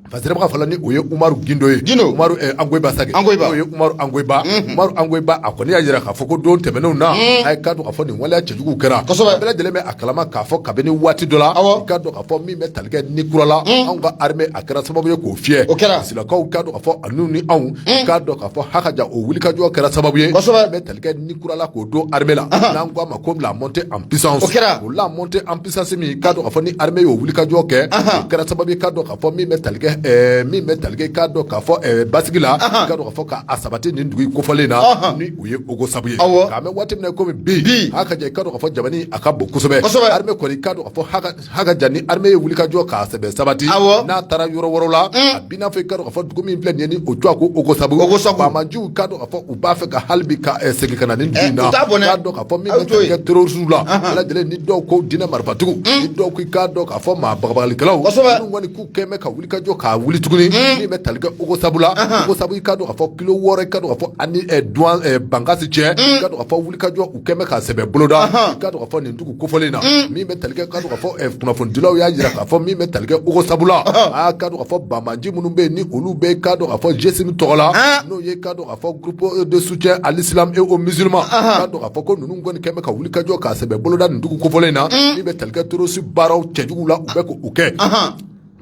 parce que baka fala ni oye Umaru Gindo ye Umaru Angoiba sage oye Umaru Angoiba Umaru Angoiba akoni ya jira ka foko don temeno na ay ka do ka fo ni wala cejugu kera bela dele me akalama ka fo kabeni wati dola ka do ka fo mi metalike ni kurala an ga arme akera sababu ye ko fie sila ka do ka fo anu ni an ka do ka fo hakaja o wuli ka jo kera sababu ye metalike ni kurala ko do arme la nan gwa ma comme la montée en puissance o la montée en puissance mi ka do ka fo ni arme yo wuli ka jo ke kera sababu ye ka do ka fo mi metalike mi metalike ka do ka fo basigila ka do ka fo ka asabati ni ndugi ko folena ni uye Ugo Sabu ye ka me wati na ko bi hakaja ka do ka fo jamani akabo kusobe arme ko ni ka do ka fo hakaja ni arme yo wuli ka jo ka sebe sabati na tara yoro woro la abina fe ka do ka fo dugu mi plan ni o twa ko Ugo Sabu ba manju ka do ka fo uba fe ka halbi ka segi kana ni dina ka do ka fo mi metalike terrorisme la ala dele ni do ko dina marfatugu ni do ko ka do ka fo ma bagbali kala ni ngoni ku keme ka wuli ka jo ka wuli tuguni ni metalike Ugo Sabu la Ugo Sabu ka do ka fo kilo woro ka do ka fo ani douan bangasi che ka do ka fo wuli ka jo u keme ka sebe boloda ka do ka fo ni ndugu ko folena mi metalike ka do ka fo kuna fo dilaw ya jira ka fo mi metalike Ugo Sabu la ka do ka fo bamanji munumbe ni olu be ka do ka fo Jesimi Togola no ye ka do ka fo groupe de soutien à l'islam et aux musulmans ka do ka fo ko nunu ngoni keme ka wuli ka jo ka sebe boloda ndugu ko folena mi metalike torosi baraw chejugu la u be ko uke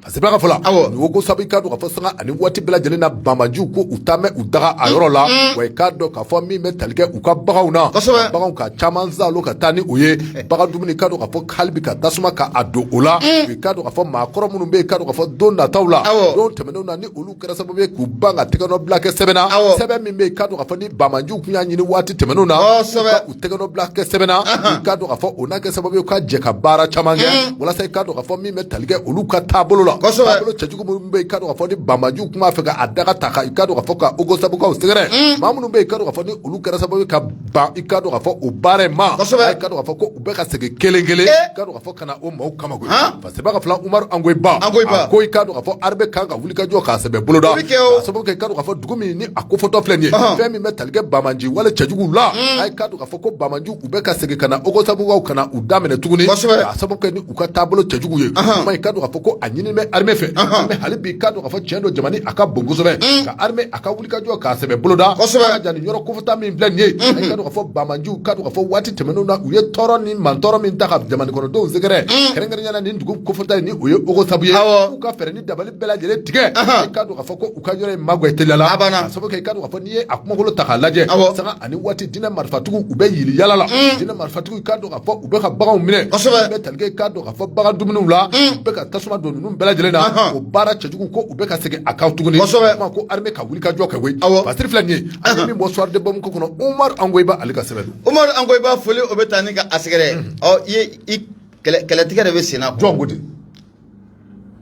c'est pas grave là ni Ugo Sabu ka do ka fo sanga ani wati bela jele na bamanju ko utame udaga ayoro la we ka do ka fo mi metalike u ka bagauna bagaun ka chaman zalo ka tani uye baga dumuni ka do ka fo kalbi ka tasuma ka ado ola we ka do ka fo makoro munu be ka do ka fo donna tawla don temeno na ni olu kera sababu ku banga tekano black sebena sebe mi be ka do ka fo ni bamanju kunya nyini wati temeno na u tekano black sebena ka do ka fo ona ke sababu ka je ka bara chamange wala sai ka do ka fo mi metalike olu ka tabolo tabolo chejugu mbe ka do ka fo ni bamanju kuma fe ka adaga taka ka do ka fo ka Ugo Sabu ka usegere mamunu be ka do ka fo ni olu kera sababu ka ba ka do ka fo o bare ma ka do ka fo ko ube ka sege kelengele ka do ka fo kana o mau kama go parce ba ka fla Umaru Angoiba ko ka do ka fo arbe ka ga wuli ka jo ka sebe boloda sababu ka do ka fo dugumi ni akofoto flenye femi metalge bamanji wala chejugu la ka do ka fo ko bamanju ube ka sege kana Ugo Sabu ka kana udamene tuguni sababu ka ni uka tabolo chejugu ye mai ka do ka fo ko anyini me arme fe arme halibi ka do ka fo chendo jamani aka bongo sobe ka arme aka wuli ka jo ka sebe boloda ka jani yoro kofota min flenye ka do ka fo bamanju ka do ka fo wati temeno na uye toro ni mantoro min taka jamani kono do zegere kerengere nyana ni ndugu kofota ni uye Ugo Sabu ye uka fere ni dabali bela jele tige ka do ka fo ko uka jore magwe telala sababu ka do ka fo ni akuma kolo taka laje sanga ani wati dina marfatugu ube yili yalala dina marfatugu ka do ka fo ube ka baga mine ube talge ka do ka fo baga dumunu la ube ka tasuma do nunu bela jele na o bara chejugu ko ube ka sege akautugu ni ma ko arme ka wuli ka jo ka we pasir flanye ani mi mo soir de bom ko kono Umaru Angoiba alika sebedu Umaru Angoiba foli obetani ka asegere ye kele tigere be sina ko jongudi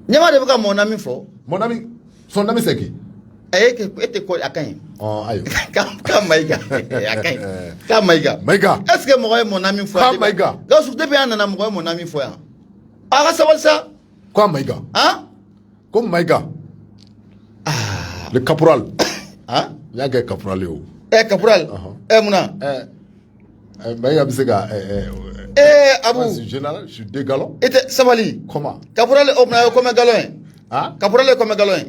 nyama de ka mon ami fo mon ami son ami c'est qui ete ko akan ayo ka maiga akan ka maiga est-ce que mo mon ami fo ka maiga ga su depuis anana mo mon ami fo ya aga sabal sa quoi maiga comme maiga le caporal ya ga caporal yo caporal muna maiga bisega Abou je suis général je suis deux galons ete sabali comment caporal obna comme galon caporal comme galon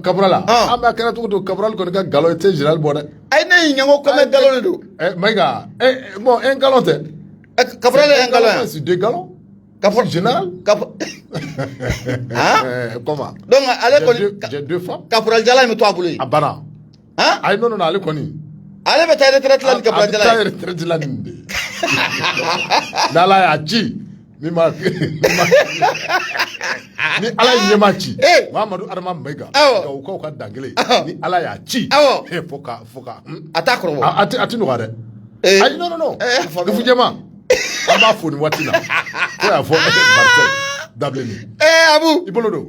caporal ama kana to caporal ko ga galon te général bon ay ne nyango comme galon do maiga bon un galon te caporal un galon c'est deux galons caporal général comment donc allez j'ai deux femmes caporal jala mi to abulu abana ay non allez koni allez beta retraite la caporal jala allez retraite la ninde nala ya ci ni ma ni ala nyema ci Mamadou Arma Maiga ko ka dangele ni ala ya ci foka atakro ati no gare ay non fu jema b'a fo ni waati la ko y'a fɔ Marseille dabileni Abu i bolo don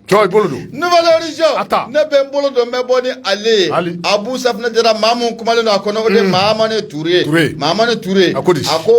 Toi, nouvelle origine. Attends. Ne ben bolo do me boni Ali. Abu Safna Jara Mamun kumale no akono de Mahamane Touré. Mahamane Touré. Ako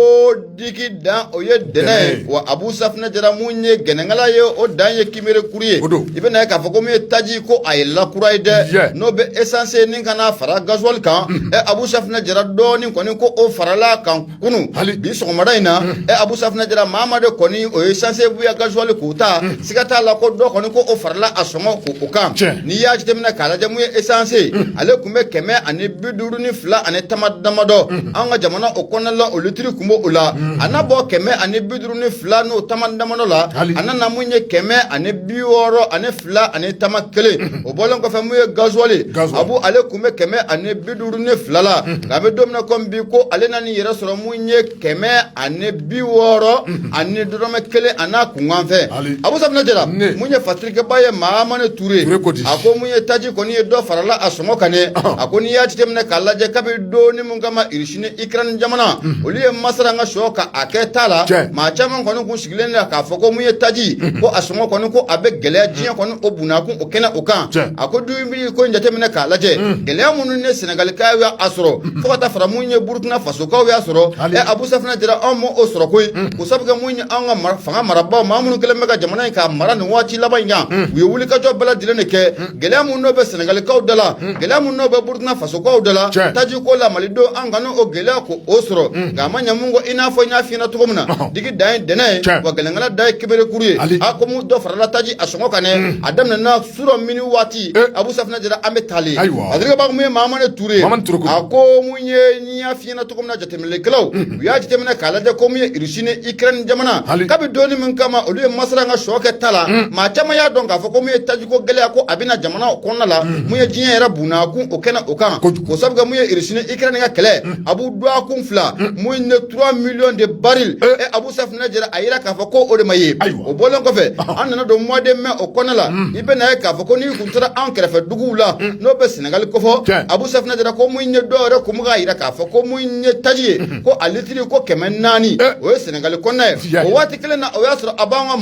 diki dan oye dene wa Abu Safna Jara munye genengala ye o dan ye kimere kuriye. Ibe na ka foko me taji ko ayela kuraide. No be essence nin kana fara gasoil kan. Abu Safna Jara do nin koni ko o farala kan kunu. Bi so madaina Abu Safna Jara Mahamade koni o essence bu ya gasoil ko ta. Sigata la ko do koni ko farla asongo ko kan ni ya jitemna kala jamu essence ale kumbe keme ani biduru ni fla ani tamadamado anga jamana okona la olitri kumbo ula anabo keme ani biduru ni fla no tamadamado la anana munye keme ani biworo ani fla ani tamakele obolon ko famuye gazwali abu ale kumbe keme ani biduru ni fla la gabe domna kombi ko ale nani yera soro munye keme ani biworo ani dorome kele ana kunganfe abu sabna jera munye fatrike baye Mahamane Touré ako munye taji koni do farala asongo kane ako ni yati temne kala je kabe do ni mungama irishine ikran jamana oliye masara nga shoka aketala ma chama koni kun sigilene ka foko munye taji ko asongo koni ko abe gele jian koni obuna kun okena okan ako du mi ko njate mene kala je gele munu ne Senegal ka ya asoro foko ta fara munye Burkina Faso ka ya asoro Abu Safna jira omo osoro ko usabga munye anga fanga maraba mamunu kele mega jamana ka marani wachi labanya we wuli ka jo bala dilene ke gele mun no be Senegal ka odala gele mun no be Burkina Faso ka odala taji ko la malido angano o gele ko osoro ga manya mungo ina fo nya fina to komna digi dai dene wa gele ngala dai kibere kuriye akomu do farala taji asongo kane adam na suro mini wati Abu Safna jira ametali adriga ba mu Mahamane Touré ako munye nya fina to komna jatemle kelaw ya jatemna kala de komu irishine ikran jamana kabi doni mun kama olu masara nga shoke tala ma chama ya donga foko mu taji ko gele ko abina jamana konna la mu ye jinya era buna ku okena okan ko sabga mu ye irishine ikran nga kele abu do akun fla mu ne 3 millions de barils Abu Safna jira ayira ka foko o de maye o bolon ko fe anna do mo de me okona la ibe na ka foko ni kuntura an krefe dugula no be Senegal ko fo Abu Safna jira ko mu ne do re ko mu ga ayira ka foko mu ne taji ko alitri ko kemen nani o Senegal konna o wati kele na o yasro abanga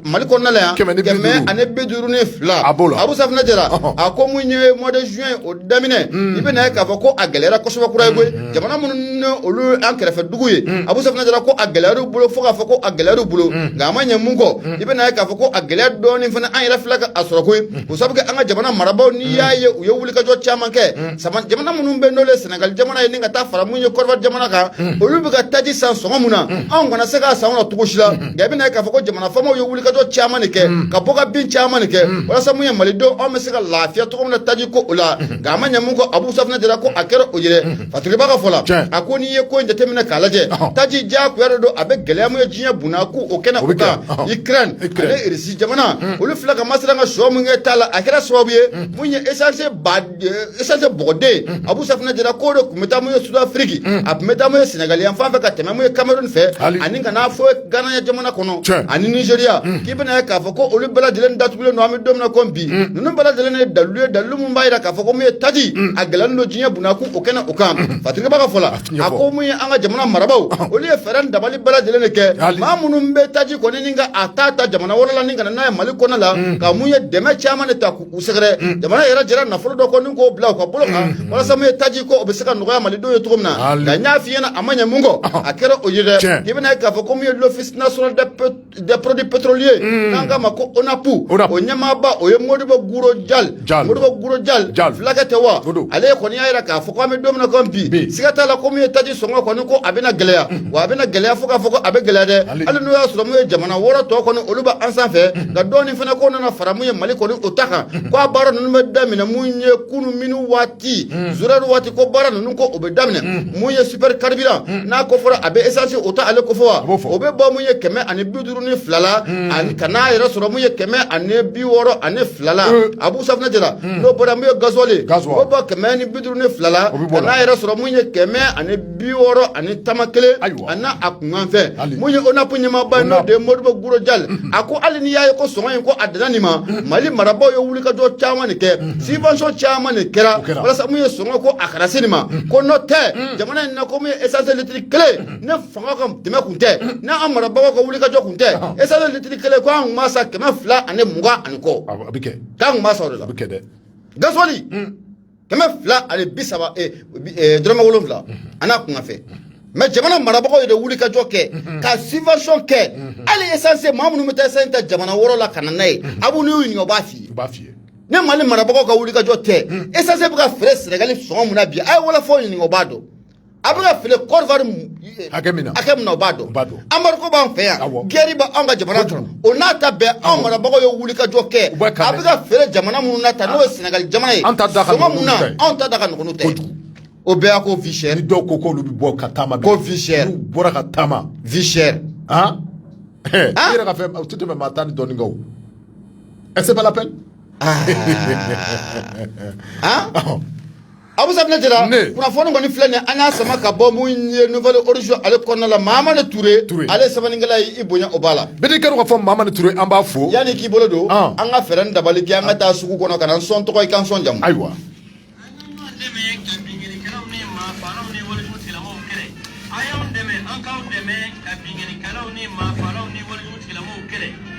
mali konna la keme ane beduru ne fla Abu Safna jara ako munye mois de juin o damine ibe na ka foko agelera ko soba kuray boy jamana mun olu an krefe duguye Abu Safna jara ko ageleru bulo foka foko ageleru bulo ngama nyamungo ibe na ka foko ageleru do ni fana an yira fla ka asoro ko usabga anga jamana maraba ni yaye uye wuli ka jo chama ke sama jamana mun be ndole Senegal jamana ni ngata fara munye korba jamana ka olu be ka taji san songa muna an gona sega sauna tugoshila gabe na ka foko jamana fama uye wuli ka jo chama ni ke ka boga bin chama ni ke wala samu ya malido o mesega lafiya to komna taji ko ula gama nyamungo Abu Safna jara ko akero ojire fatri baga fola akoni ye ko njate mena kalaje taji ja ku yaro do abe gelemu ye jinya buna ku okena uka ikran ale irisi jamana ulu flaga masra nga sho munge tala akera sobiye munye essence bode Abu Safna jara ko do kumeta mu South Afrique ab meta mu Senegal fa fa ka tema mu Cameroon fe aninga na fo Ghana ya jamana kono ani Nigeria kibena ka fa ko ulu bala dilen datubule no ami domna kombi nunu bala dilen dalu mu mbayra ka fa ko mu taji agalan do jinya buna ku okena okam fatinga baka fola ako mu anga jamana marabaw ulu feran dabali bala dilen ke ma munum be taji ko ninga atata jamana wala ninga na mali kona la ka mu ye deme chama ne ta ku usegre jamana era jira na folo do ko ningo bla ko bolo ka wala sa mu taji ko obeseka no ya mali do yo tukumna da nya fiena amanya mungo akera oyire kibena ka fa ko mu l'office national des produits pétroliers nanga mako onapu onyama ba oye modibo guro jal flagate wa ale ko ni ayra ka fo ko me domna ko bi sigata la ko mi taji songo ko ko abena gelea wa abena gelea fo ko abe gelea de ale no ya so mo jamana wora to ko no oluba ansanfe ga doni fana ko na faramu ye mali ko ni otaka ko baro no me damina munye kunu minu wati zuraru wati ko bara no ko obe damina munye super carburant na ko fora abe essence ota ale ko fo obe ba munye keme ani biduru ni flala an kana ira so munye keme ani biworo ani flala abu safna jara no bora mo gazole o ba keme ni bidru ni flala na yera soro munye keme ani biworo ani tamakele ana akunganfe munye ona punyima ba no de modbo guro jal ako alini yaye ko songa ko adana ma mali marabo yo wuli ka do chama ni ke subvention chama ni kera wala sa munye songa ko akara sinima ko no te jamana na ko me essence électrique clé ne fanga kam teme kunte na amara ba ko wuli ka do kunte essence électrique clé ko an masa kema fla ane munga ane ko abike kan masa o la abike de gasoli kema fla ane bisaba drama wolofla ana kunga fe mais jamana marabako de wuli ka joke ka subvention ke ali essence mamu meta senta jamana woro la kananai abu ni wi ngoba fi ne mali marabako ka wuli ka jote essence buka frais Sénégal so mu na bi ay wala fo ni ngoba do abuka fele korvar akemina obado amarko ban fe ya geri ba anga jamana onata be amara bago yo wuli ka joke abuka fele jamana mu na ta no Sénégal jamana anta daga no te obe ako vie cher do koko lu bi bo katama ko vie cher bora katama vie cher ira ka fe tu te me matani doni go est-ce pas la peine Abu Sabna jira kuna fonu ngoni flene ana sama ka bo mu nouvelle origine ale konna la mama ne Touré ale sabani ngala ibonya obala bedi kanu ka fo mama ne Touré amba fo yani ki bolo do anga feren dabali ki anga ta suku kono kana son to koy kan son jam aywa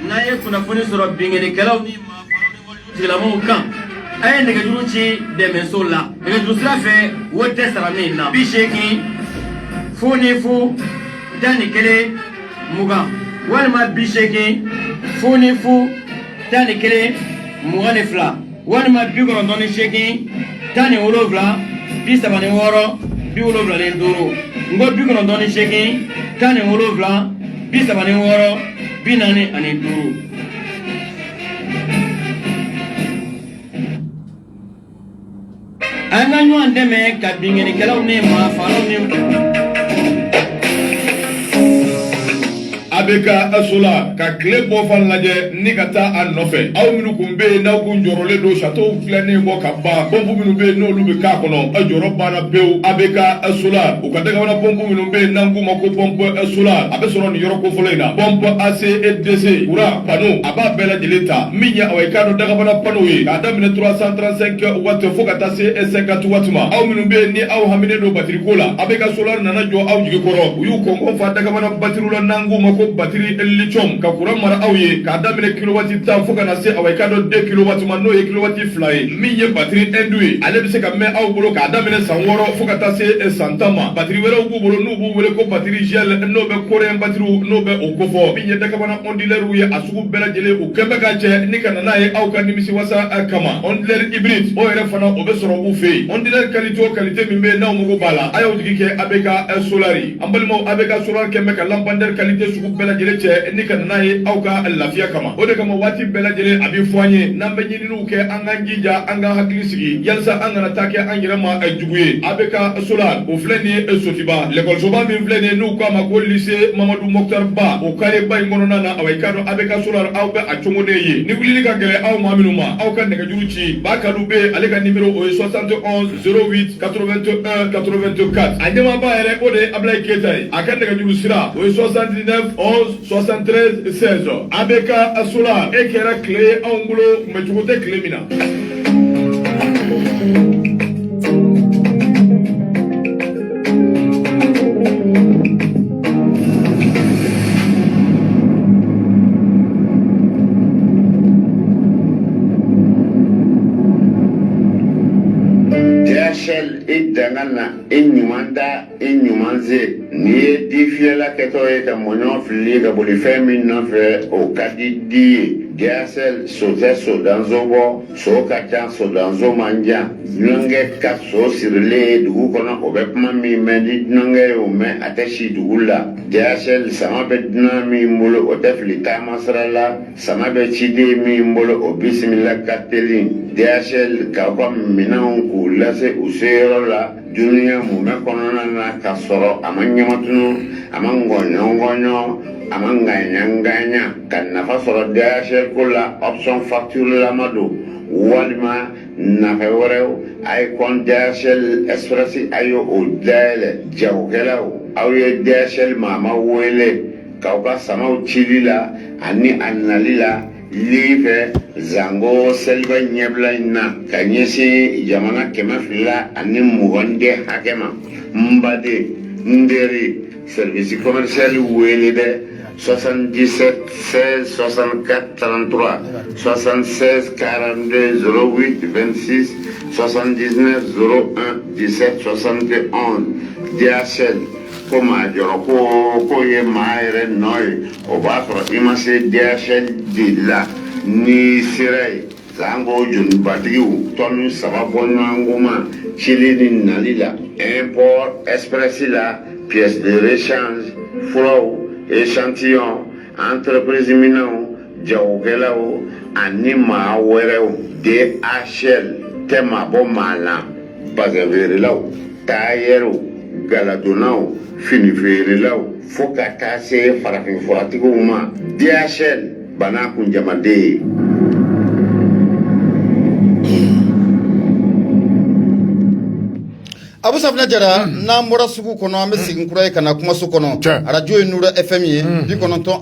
na ye kuna foni soro bingeni kalaw ni ma faro kan ay nɛgɛjuru ci dɛmɛso la nɛgɛjuru sira fɛ o tɛ sara min na 80 0 0 11 20 walima 80 0 0 11 22 walima 98 17 36 75 ngo 98 17 36 45 an ka ɲɔgɔn dɛmɛ ka bingenikɛlaw ni maafaalaw ni abeka asola ka kile bɔ fan lajɛ ni ka taa a nɔfɛ aw minnu kun bɛ yen n'aw kun jɔrɔlen don château tilannen bɔ ka ban pɔnpu minnu bɛ yen n'olu bɛ k'a kɔnɔ a jɔrɔ banna pewu abeka asola u ka dagabana pɔnpu minnu bɛ yen n'an k'u ma ko pɔnpu asola a bɛ sɔrɔ nin yɔrɔ kofɔlɔ in na pɔnpu ACEDC courant panneau a b'a bɛɛ lajɛlen ta min ye aw ye k'a dɔn dagabana panneau ye k'a daminɛ 335 watt fo ka taa se 50 watt ma aw minnu bɛ yen ni aw haminen don batiri ko la abeka solar nana jɔ aw jigi kɔrɔ u y'u kɔnkɔn fa dagabana batiriw la n'an k'u ma ko batiri lithium ka courant mara aw ye k'a daminɛ kilowati 10 fo ka na se aw ye k'a dɔn 2 kilowati ma n'o ye kilowati 2 ye min ye batiri indu ye ale bɛ se ka mɛn aw bolo k'a daminɛ san 6 fo ka taa se san 10 ma batiri wɛrɛw b'u bolo n'u b'u wele ko batiri gel n'o bɛ coréen batiriw n'o bɛ o kofɔ min ye dagabana onduleur ye a sugu bɛɛ lajɛlen u kɛn bɛ ka cɛ ni ka na n'a ye aw ka nimisiwasa kama onduleur hybride o yɛrɛ fana o bɛ sɔrɔ u fɛ yen onduleur qualité o qualité min bɛ yen n'aw mago b'a la a y'aw jigi kɛ ABK solari an balimaw ABK solar kɛn bɛ ka lampadaire qualité sugu bɛɛ lajɛlen cɛ ni ka na n'a ye aw ka lafiya kama o de kama waati bɛɛ lajɛlen a bɛ fɔ an ye n'an bɛ ɲininiw kɛ an k'an jija an k'an hakili sigi yalisa an kana taa kɛ an yɛrɛ ma jugu ye ABK solar o filɛ nin ye Sotiba l'écolesoba min filɛ nin ye n'u k'a ma ko lycée Mamadu Mokhtar Ba o carré ba in kɔnɔna na aw ye k'a dɔn ABK solar aw bɛ a cogoden ye ni wulili ka gɛlɛn aw maa minnu ma aw ka nɛgɛjuru ci ba kalu bɛ ale ka numéro o ye 71 08 81 84 a ɲɛmaaba yɛrɛ o de ye Ablaye Keita ye a ka nɛgɛjuru sira o ye 79 11 73 16 ABK solar e kɛra tile ye anw bolo kunbɛcogo tɛ tile min na. e dangana e ɲuman da e ɲuman se ni ye di fiyɛla kɛtɔ ye ka mɔɲɔ fili ka boli fɛn min nɔfɛ o ka di di ye DSL so tɛ sodanso bɔ so ka ca sodanso man jan dunankɛ ka so sirilen ye dugu kɔnɔ o bɛ kuma min mɛn ni dunankɛ y'o mɛn a tɛ si dugu la DSL sama bɛ dunan min bolo o tɛ fili taama sira la sama bɛ ciden min bolo o bisimila ka teli DSL k'aw ka minɛnw k'u lase u seyɔrɔ la dunuya mun bɛ kɔnɔna na ka sɔrɔ a ma ɲamatunu a ma ngɔɲɔ a ma ŋaɲa ka nafa sɔrɔ DHL ko la option facture lama don walima nafa wɛrɛw a ye compte DHL Express a ye o dayɛlɛ jagokɛlaw aw ye DHL maa wele k'aw ka samaw cili la ani a nali la lii fɛ zango seliba ɲɛbila in na ka ɲɛsin jamana 220 hakɛ ma nbaden nderi service commercial wele dɛ 77 16 64 33 76 42 08 26 79 01 17 71 DHL ko maa jɔrɔ ko ye maa yɛrɛ nɔ ye o b'a sɔrɔ i ma se DHL de la ni sera ye zango jonibatigiw tɔnu 3 bɔ ɲɔgɔnko ma cili ni nali la import express la pièce de rechange furaw échantillon entreprise minɛnw jagokɛlaw ani maa wɛrɛw DHL tɛ maa bɔ maa la bazɛnfeerelaw taayɛriw galadonnaw fini feerelaw fo ka taa se farafinfuratigiw ma DHL bana kunjamaden ye. Abu Safina Jara n'an bɔra sugu kɔnɔ an bɛ segin kura ye ka na kumaso kɔnɔ radio ye Nura FM ye 94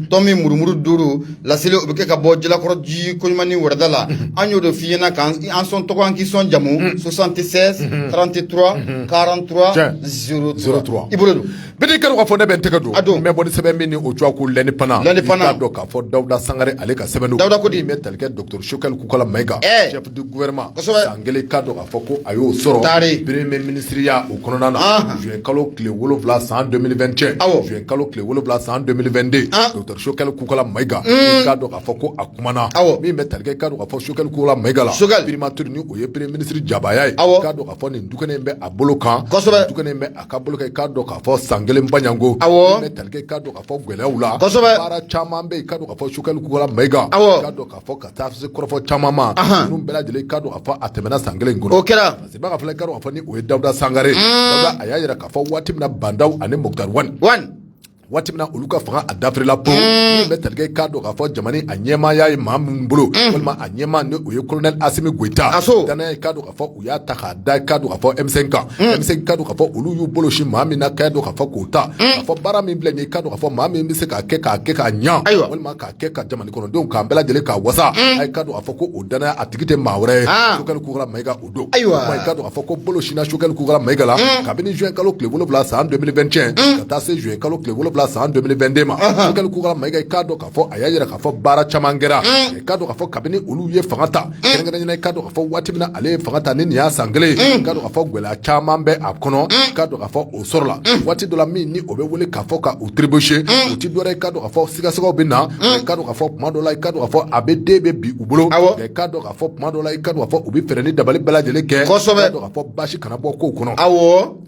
tɔn min murumuru 5 laseli o bɛ kɛ ka bɔ Jalakɔrɔ ji koɲumani wɛrɛda la an y'o de f'i ɲɛna kan an sɔn tɔgɔ an k'i sɔn jamu 76 33 43 03 i bolo don bidi kɛra ka fɔ ne bɛ n tɛgɛ don a don n bɛ bɔ ni sɛbɛn min ni o cogoya ko lɛni pana i k'a dɔn k'a fɔ Dawuda Sangare ale ka sɛbɛn don Dawuda ko di n bɛ tali kɛ Dr Shokɛl Kukala Mayiga chef du gouvernement san kelen k'a dɔn k'a fɔ ko a y'o sɔrɔ premier ministriya o kɔnɔna na juin kalo tile 7 san 2021 juin kalo tile 7 san 2022 Dr Shokɛl Kukala Mayiga k'a dɔn k'a fɔ ko a kumana min bɛ tali kɛ k'a dɔn k'a fɔ Shokɛl Kukala Mayiga la primature ni o ye premier ministre jabaya ye k'a dɔn k'a fɔ nin dukɛnɛ in bɛ a bolo kan dukɛnɛ in bɛ a ka bolo kan k'a dɔn k'a fɔ san kelen baɲango min bɛ tali kɛ k'a dɔn k'a fɔ gwɛlɛyaw la baara caman bɛ yen k'a dɔn k'a fɔ Shokɛl Kukala Mayiga k'a dɔn k'a fɔ ka taa se kɔrɔfɔ caman ma ninnu bɛɛ lajɛlen k'a dɔn k'a fɔ a tɛmɛna san kelen kɔnɔ o kɛra parce que b'a ka filɛ k'a dɔn k'a fɔ ni o ye Dawuda Sangare Dawuda a y'a yira k'a fɔ waati min na Bandaw ani Moktar Wane waati min na olu ka fanga a dafirila po min bɛ tali kɛ k'a dɔn k'a fɔ jamana a ɲɛmaaya ye maa min bolo walima a ɲɛmaa ni o ye colonel Asimi Goita danaya ye k'a dɔn k'a fɔ u y'a ta k'a da k'a dɔn k'a fɔ M5 kan M5 k'a dɔn k'a fɔ olu y'u bolo si maa min na k'a dɔn k'a fɔ k'o ta k'a fɔ baara min filɛ nin ye k'a dɔn k'a fɔ maa min bɛ se k'a kɛ k'a ɲa walima k'a kɛ ka jamana kɔnɔdenw k'an bɛɛ lajɛlen k'a wasa a ye k'a dɔn k'a fɔ ko o danaya a tigi tɛ maa wɛrɛ ye Shokɛl Kukala Mayiga o don wa k'a dɔn k'a fɔ ko bolo sina Shokɛl Kukala Mayiga la kabini juin kalo tile 7 san 2021 ka taa se juin kalo tile 7 san 2022 Shokɛl Kukala Mayiga k'a dɔn k'a fɔ a y'a yira k'a fɔ baara caman kɛra k'a dɔn k'a fɔ kabini olu ye fanga ta kɛrɛnkɛrɛnnenya k'a dɔn k'a fɔ waati min na ale ye fanga ta ni nin y'a san kelen k'a dɔn k'a fɔ gwɛlɛya caman bɛ a kɔnɔ k'a dɔn k'a fɔ o sɔrɔla waati dɔ la min ni o bɛ wele k'a fɔ ka u trébucher o ti dɔ ye k'a dɔn k'a fɔ sigasɛgɛw bɛ na k'a dɔn k'a fɔ kuma dɔ la k'a dɔn k'a fɔ a bɛ den bɛ bi u bolo k'a dɔn k'a fɔ kuma dɔ la k'a dɔn k'a fɔ u bɛ fɛɛrɛ ni dabali bɛɛ lajɛlen kɛ k'a dɔn k'a fɔ basi kana bɔ kow kɔnɔ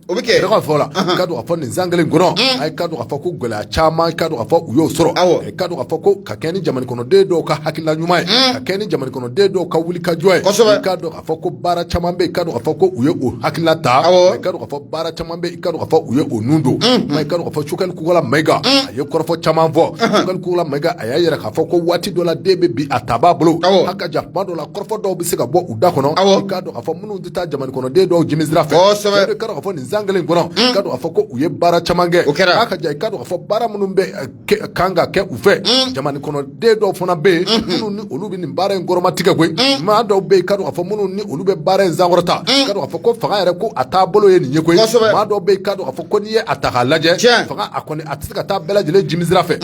o bɛ kɛ k'a fɔ la k'a dɔn k'a fɔ nin san kelen kɔnɔ a ye k'a dɔn k'a fɔ ko gwɛlɛya caman k'a dɔn k'a fɔ u y'o sɔrɔ k'a dɔn k'a fɔ ko ka kɛ ni jamana kɔnɔden dɔw ka hakilila ɲuman ye ka kɛ ni jamana kɔnɔden dɔw ka wuli ka jɔ ye k'a dɔn k'a fɔ ko baara caman bɛ yen k'a dɔn k'a fɔ ko u ye o hakilila ta k'a dɔn k'a fɔ baara caman bɛ yen k'a dɔn k'a fɔ u ye o nun don k'a dɔn k'a fɔ Shokɛl Kukala Mayiga a ye kɔrɔfɔ caman fɔ Shokɛl Kukala Mayiga a y'a yira k'a fɔ ko waati dɔ la den bɛ bi a ta b'a bolo a ka jan kuma dɔ la kɔrɔfɔ dɔw bɛ se ka bɔ u da kɔnɔ k'a dɔn k'a fɔ minnu tɛ taa jamana kɔnɔden dɔw jimi sira fɛ k'a dɔn k'a fɔ nin san kelen kɔnɔ k'a dɔn k'a fɔ ko u ye baara caman kɛ k'a ka jan k'a dɔn k'a fɔ baara minnu bɛ kan ka kɛ u fɛ jamana kɔnɔden dɔw fana bɛ yen minnu ni olu bɛ nin baara in kɔrɔmatigɛ koyi maa dɔw bɛ yen k'a dɔn k'a fɔ minnu ni olu bɛ baara in sankɔrɔta k'a dɔn k'a fɔ ko fanga yɛrɛ ko a taabolo ye nin ye koyi maa dɔw bɛ yen k'a dɔn k'a fɔ ko n'i ye a ta k'a lajɛ fanga a kɔni a tɛ se ka taa bɛɛ lajɛlen jimi sira fɛ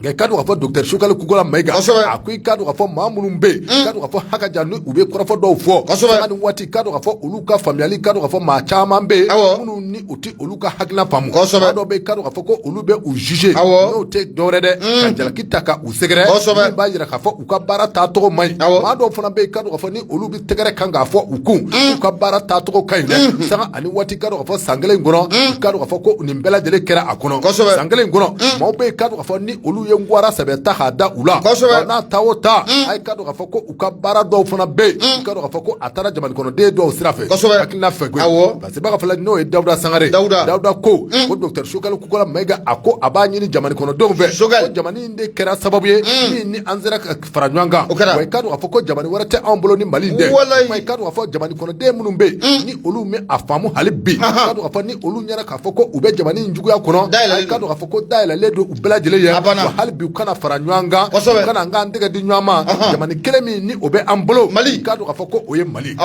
nka k'a dɔn k'a fɔ Dr Shokɛl Kukala Mayiga a ko i k'a dɔn k'a fɔ maa minnu bɛ yen k'a dɔn k'a fɔ hakaja ni u bɛ kɔrɔfɔ dɔw fɔ sanga ni waati k'a dɔn k'a fɔ olu ka faamuyali k'a dɔn k'a fɔ maa caman bɛ yen minnu ni u tɛ olu ka hakilina faamu maa dɔw bɛ yen k'a dɔn k'a fɔ ko olu bɛ u juger n'o tɛ dɔwɛrɛ dɛ ka jalaki ta ka u sɛgɛrɛ min b'a yira k'a fɔ u ka baara taatɔgɔ man ɲi maa dɔw fana bɛ yen k'a dɔn k'a fɔ ni olu bɛ tɛgɛrɛ kan k'a fɔ u kun u ka baara taatɔgɔ ka ɲi dɛ sanga ani waati k'a dɔn k'a fɔ san kelen kɔnɔ k'a dɔn k'a fɔ ko nin bɛɛ lajɛlen kɛra a kɔnɔ san kelen kɔnɔ maaw bɛ yen k'a dɔn k'a fɔ ni olu ye ngwara sɛbɛ ta k'a da u la n'a ta o ta a ye ka dɔn k'a fɔ ko u ka baara dɔw fana bɛ yen i ka dɔn k'a fɔ ko a taara jamana kɔnɔden dɔw sira fɛ hakilina fɛ koyi parce que b'a ka fɔla n'o ye Dawuda Sangare Dawuda ko docteur Sogɛli Kukola Mayiga a ko a b'a ɲini jamana kɔnɔdenw fɛ ko jamana in de kɛra sababu ye min ni an sera ka fara ɲɔgɔn kan wa i ka dɔn k'a fɔ ko jamana wɛrɛ tɛ anw bolo ni Mali in dɛ wa i ka dɔn k'a fɔ jamana kɔnɔden minnu bɛ yen ni olu min a faamu hali bi i ka dɔn k'a fɔ ni olu ɲɛna k'a fɔ ko u bɛ jamana in juguya kɔnɔ i ka dɔn k'a fɔ ko dayɛlɛlen don u bɛɛ lajɛlen ye wa hali bi u kana fara ɲɔgɔn kan u kana an k'an tɛgɛ di ɲɔgɔn ma jamana kelen min ni o bɛ an bolo Mali i ka dɔn k'a fɔ ko o ye Mali